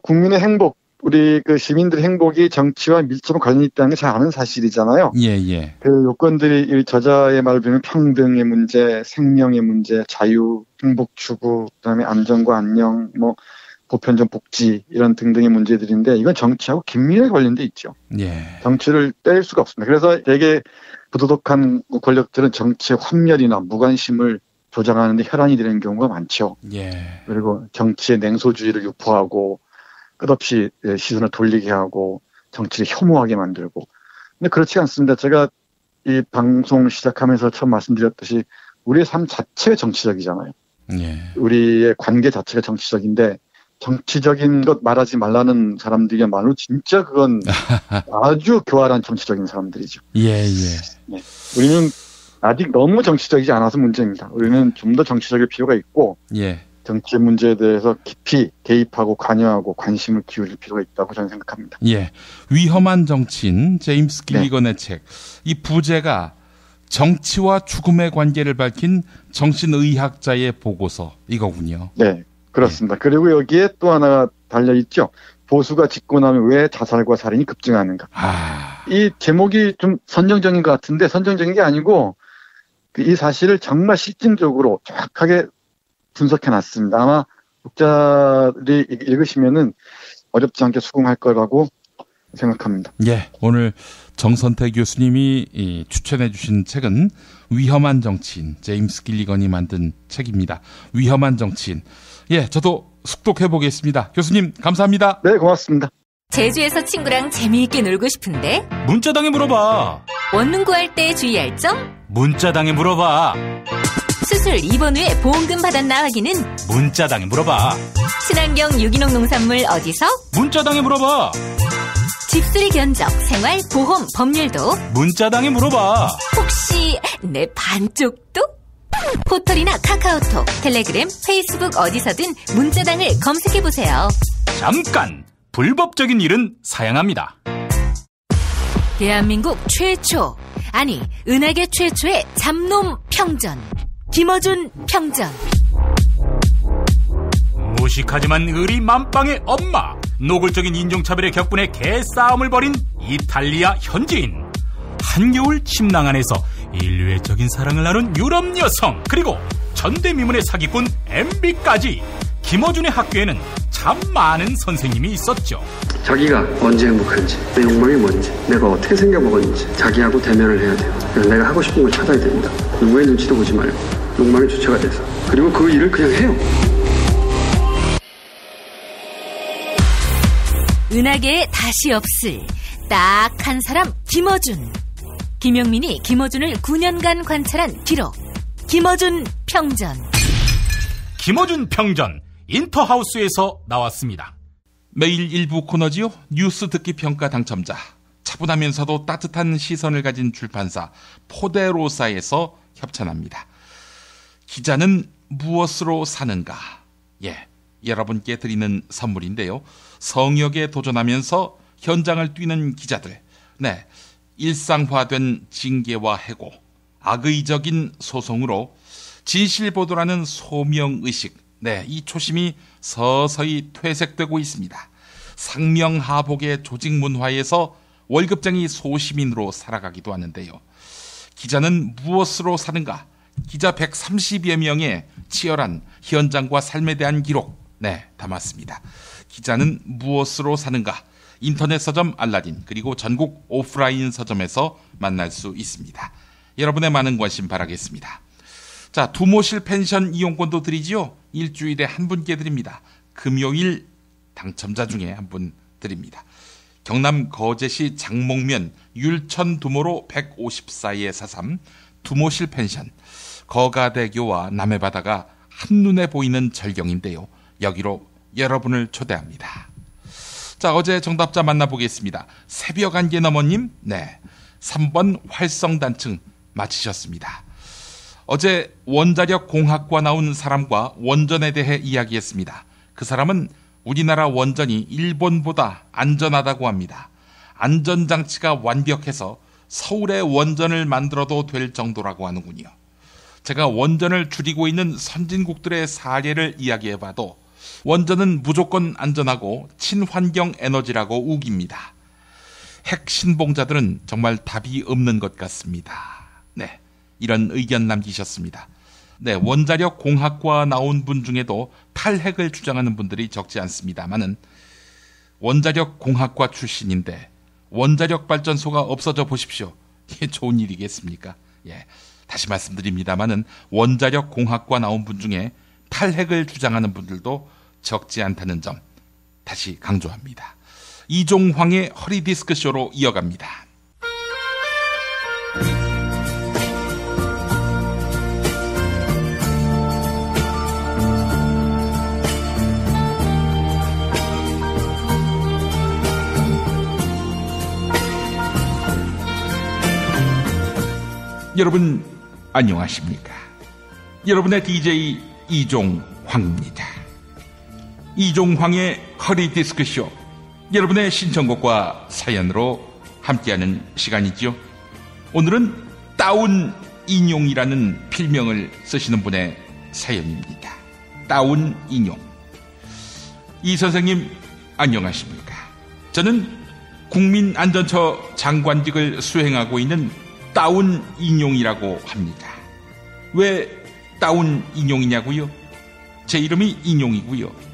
국민의 행복, 우리 그 시민들의 행복이 정치와 밀접한 관련이 있다는 게 잘 아는 사실이잖아요. 예. 그 요건들이 저자의 말을 빌면 평등의 문제, 생명의 문제, 자유, 행복 추구, 그다음에 안전과 안녕, 보편적 복지 이런 등등의 문제들인데 이건 정치하고 긴밀하게 관련돼 있죠. 예. 정치를 뗄 수가 없습니다. 그래서 되게 부도덕한 권력들은 정치의 환멸이나 무관심을 조장하는 데 혈안이 되는 경우가 많죠. 예. 그리고 정치의 냉소주의를 유포하고 끝없이 시선을 돌리게 하고 정치를 혐오하게 만들고. 근데 그렇지 않습니다. 제가 이 방송 시작하면서 처음 말씀드렸듯이 우리의 삶 자체가 정치적이잖아요. 예. 우리의 관계 자체가 정치적인데 정치적인 것 말하지 말라는 사람들이야말로 진짜 그건 아주 교활한 정치적인 사람들이죠. 예. 네. 우리는 아직 너무 정치적이지 않아서 문제입니다. 우리는 좀 더 정치적일 필요가 있고 예. 정치 문제에 대해서 깊이 개입하고 관여하고 관심을 기울일 필요가 있다고 저는 생각합니다. 예. 위험한 정치인 제임스 길리건의 책. 이 부제가 정치와 죽음의 관계를 밝힌 정신의학자의 보고서 이거군요. 네. 그렇습니다. 예. 그리고 여기에 또 하나 달려있죠. 보수가 짓고 나면 왜 자살과 살인이 급증하는가. 이 제목이 좀 선정적인 것 같은데 선정적인 게 아니고 이 사실을 정말 실증적으로 정확하게 분석해놨습니다. 아마 독자들이 읽으시면은 어렵지 않게 수긍할 거라고 생각합니다. 예, 오늘 정선태 교수님이 추천해 주신 책은 위험한 정치인, 제임스 길리건이 만든 책입니다. 위험한 정치인. 예, 저도 숙독해 보겠습니다. 교수님 감사합니다. 네, 고맙습니다. 제주에서 친구랑 재미있게 놀고 싶은데 문자당에 물어봐. 원룸 구할 때 주의할 점? 문자당에 물어봐. 수술 입원 후에 보험금 받았나 확인은? 문자당에 물어봐. 친환경 유기농 농산물 어디서? 문자당에 물어봐. 집수리 견적, 생활, 보험, 법률도? 문자당에 물어봐. 혹시 내 반쪽도? 포털이나 카카오톡, 텔레그램, 페이스북 어디서든 문자당을 검색해보세요. 잠깐! 불법적인 일은 사양합니다. 대한민국 최초, 아니 은하계 최초의 잡놈 평전, 김어준 평전. 무식하지만 의리 만빵의 엄마, 노골적인 인종차별의 격분에 개싸움을 벌인 이탈리아 현지인, 한겨울 침낭 안에서 인류애적인 사랑을 나눈 유럽 여성, 그리고 전대미문의 사기꾼 MB까지 김어준의 학교에는 참 많은 선생님이 있었죠. 자기가 언제 행복한지, 내 욕망이 뭔지, 내가 어떻게 생겨먹었는지 자기하고 대면을 해야 돼요. 그래서 내가 하고 싶은 걸 찾아야 됩니다. 누구의 눈치도 보지 말고 욕망의 주체가 돼서. 그리고 그 일을 그냥 해요. 은하계에 다시 없을 딱 한 사람 김어준. 김영민이 김어준을 9년간 관찰한 기록. 김어준 평전. 김어준 평전 인터하우스에서 나왔습니다. 매일 일부 코너지요. 뉴스 듣기 평가 당첨자. 차분하면서도 따뜻한 시선을 가진 출판사 포데로사에서 협찬합니다. 기자는 무엇으로 사는가? 여러분께 드리는 선물인데요. 성역에 도전하면서 현장을 뛰는 기자들. 일상화된 징계와 해고, 악의적인 소송으로 진실보도라는 소명의식. 이 초심이 서서히 퇴색되고 있습니다. 상명하복의 조직문화에서 월급쟁이 소시민으로 살아가기도 하는데요. 기자는 무엇으로 사는가? 기자 130여 명의 치열한 현장과 삶에 대한 기록 담았습니다. 기자는 무엇으로 사는가? 인터넷 서점 알라딘 그리고 전국 오프라인 서점에서 만날 수 있습니다. 여러분의 많은 관심 바라겠습니다. 자, 두모실 펜션 이용권도 드리지요. 일주일에 한 분께 드립니다. 금요일 당첨자 중에 한 분 드립니다. 경남 거제시 장목면 율천 두모로 154-43 두모실 펜션. 거가대교와 남해바다가 한눈에 보이는 절경인데요. 여기로 여러분을 초대합니다. 자, 어제 정답자 만나보겠습니다. 새벽 안개 너머님, 3번 활성단층 맞히셨습니다. 어제 원자력 공학과 나온 사람과 원전에 대해 이야기했습니다. 그 사람은 우리나라 원전이 일본보다 안전하다고 합니다. 안전장치가 완벽해서 서울에 원전을 만들어도 될 정도라고 하는군요. 제가 원전을 줄이고 있는 선진국들의 사례를 이야기해봐도 원전은 무조건 안전하고 친환경 에너지라고 우깁니다. 핵신봉자들은 정말 답이 없는 것 같습니다. 이런 의견 남기셨습니다. 원자력 공학과 나온 분 중에도 탈핵을 주장하는 분들이 적지 않습니다만은 원자력 공학과 출신인데 원자력 발전소가 없어져 보십시오. 이게 좋은 일이겠습니까? 다시 말씀드립니다만은 원자력 공학과 나온 분 중에 탈핵을 주장하는 분들도 적지 않다는 점 다시 강조합니다. 이종황의 허리디스크쇼로 이어갑니다. 여러분 안녕하십니까? 여러분의 DJ 이종황입니다. 이종황의 허리디스크쇼, 여러분의 신청곡과 사연으로 함께하는 시간이죠. 오늘은 다운 인용이라는 필명을 쓰시는 분의 사연입니다. 다운 인용. 이 선생님 안녕하십니까? 저는 국민안전처 장관직을 수행하고 있는 다운 인용이라고 합니다. 왜 다운 인용이냐고요? 제 이름이 인용이고요.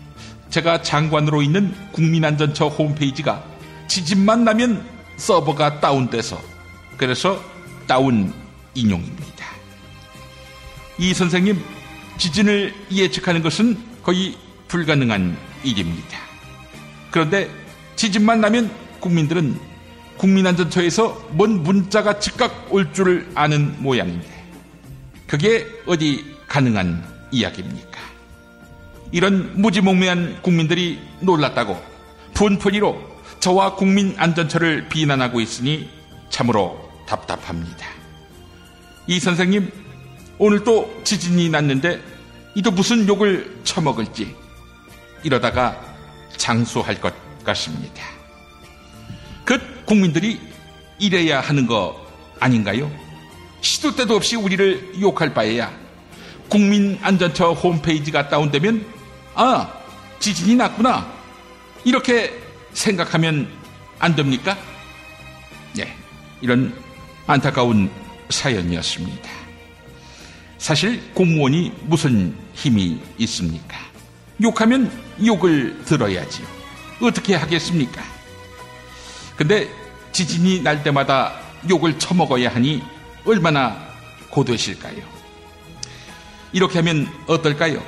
제가 장관으로 있는 국민안전처 홈페이지가 지진만 나면 서버가 다운돼서 그래서 다운 인용입니다. 이 선생님, 지진을 예측하는 것은 거의 불가능한 일입니다. 그런데 지진만 나면 국민들은 국민안전처에서 뭔 문자가 즉각 올 줄 아는 모양인데 그게 어디 가능한 이야기입니까? 이런 무지몽매한 국민들이 놀랐다고 분풀이로 저와 국민안전처를 비난하고 있으니 참으로 답답합니다. 이 선생님, 오늘 또 지진이 났는데 이도 무슨 욕을 처먹을지 이러다가 장수할 것 같습니다. 국민들이 이래야 하는 거 아닌가요? 시도 때도 없이 우리를 욕할 바에야 국민안전처 홈페이지가 다운되면 지진이 났구나 이렇게 생각하면 안 됩니까? 이런 안타까운 사연이었습니다. 사실 공무원이 무슨 힘이 있습니까? 욕하면 욕을 들어야지요. 어떻게 하겠습니까? 근데 지진이 날 때마다 욕을 처먹어야 하니 얼마나 고되실까요? 이렇게 하면 어떨까요?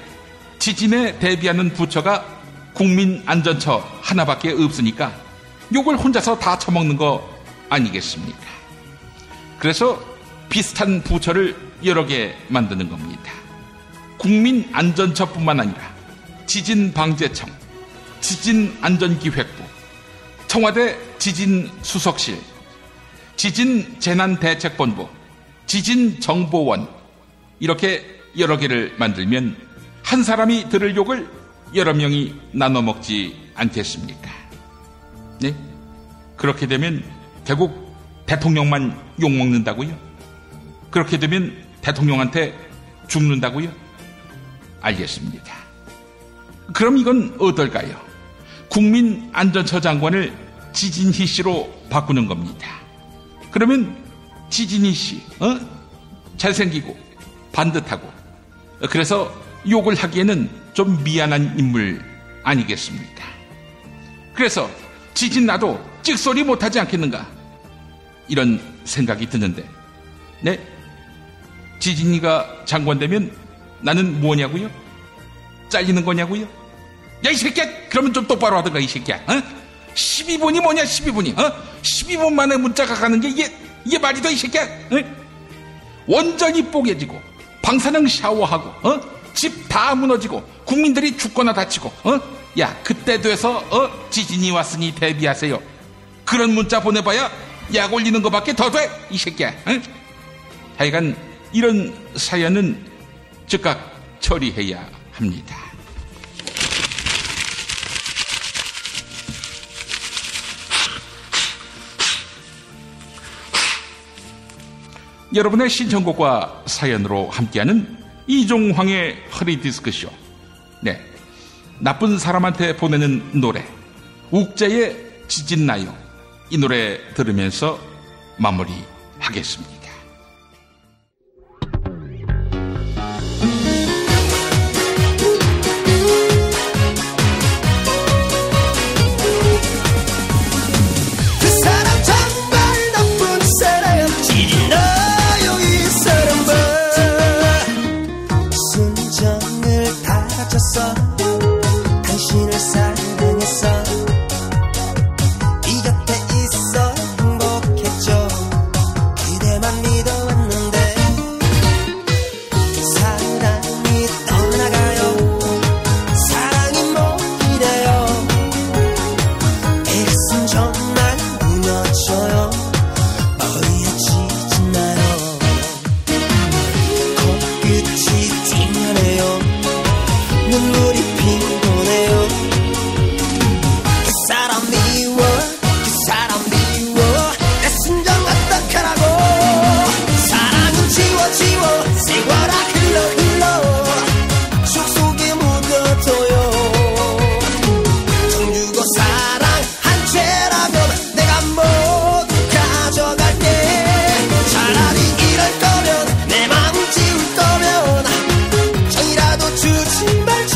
지진에 대비하는 부처가 국민안전처 하나밖에 없으니까 요걸 혼자서 다 처먹는 거 아니겠습니까? 그래서 비슷한 부처를 여러 개 만드는 겁니다. 국민안전처뿐만 아니라 지진방재청, 지진안전기획부, 청와대 지진수석실, 지진재난대책본부, 지진정보원, 이렇게 여러 개를 만들면 한 사람이 들을 욕을 여러 명이 나눠 먹지 않겠습니까? 네? 그렇게 되면 결국 대통령만 욕먹는다고요? 그렇게 되면 대통령한테 죽는다고요? 알겠습니다. 그럼 이건 어떨까요? 국민안전처 장관을 지진희 씨로 바꾸는 겁니다. 그러면 지진희 씨, 잘생기고 반듯하고, 그래서 욕을 하기에는 좀 미안한 인물 아니겠습니까? 그래서 지진 나도 찍소리 못하지 않겠는가, 이런 생각이 드는데, 네? 지진이가 장관 되면 나는 뭐냐고요? 잘리는 거냐고요? 야, 이 새끼야! 그러면 좀 똑바로 하든가, 이 새끼야. 12분이 뭐냐, 12분이. 12분 만에 문자가 가는 게 이게 말이 돼, 이 새끼야? 원전이 뽀개지고, 방사능 샤워하고, 집 다 무너지고, 국민들이 죽거나 다치고, 야, 그때 돼서, 지진이 왔으니 대비하세요. 그런 문자 보내봐야 약 올리는 것밖에 더 돼, 이 새끼야. 하여간, 이런 사연은 즉각 처리해야 합니다. 여러분의 신청곡과 사연으로 함께하는 이종황의 허리디스크쇼. 네, 나쁜 사람한테 보내는 노래, 욱자의 지진나요. 이 노래 들으면서 마무리하겠습니다. 당신을 사랑했어. 이 곁에 있어 행복했죠. 그대만 믿어왔는데 사랑이 떠나가요. 사랑이 뭐이래요. 내 가슴 정말 무너져요. 머리에 지진나요. 코끝이 찡하네요. 눈물이 피곤해요. 그 사람 미워, 그 사람 미워. 내 심정 어떡하라고. 사랑은 지워 세월아 흘러 추억 속에 묻어둬요. 정 주고 사랑한 죄라면 내가 모두 가져갈게. 차라리 이럴 거면 내 마음 지울 거면 정이라도 주지 말지.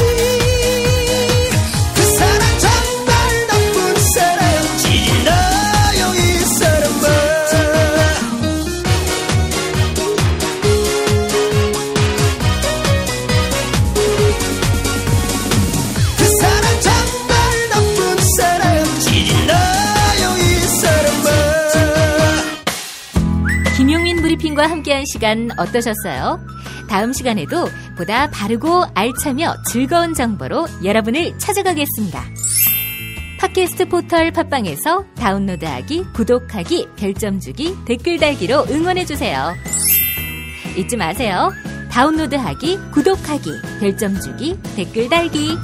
그 사람 정말 나쁜 사람. 지진나요 이 사람아. 그 사람 정말 나쁜 사람. 지진나요 이 사람아. 김용민 브리핑과 함께한 시간 어떠셨어요? 다음 시간에도 보다 바르고 알차며 즐거운 정보로 여러분을 찾아가겠습니다. 팟캐스트 포털 팟빵에서 다운로드하기, 구독하기, 별점 주기, 댓글 달기로 응원해주세요. 잊지 마세요. 다운로드하기, 구독하기, 별점 주기, 댓글 달기.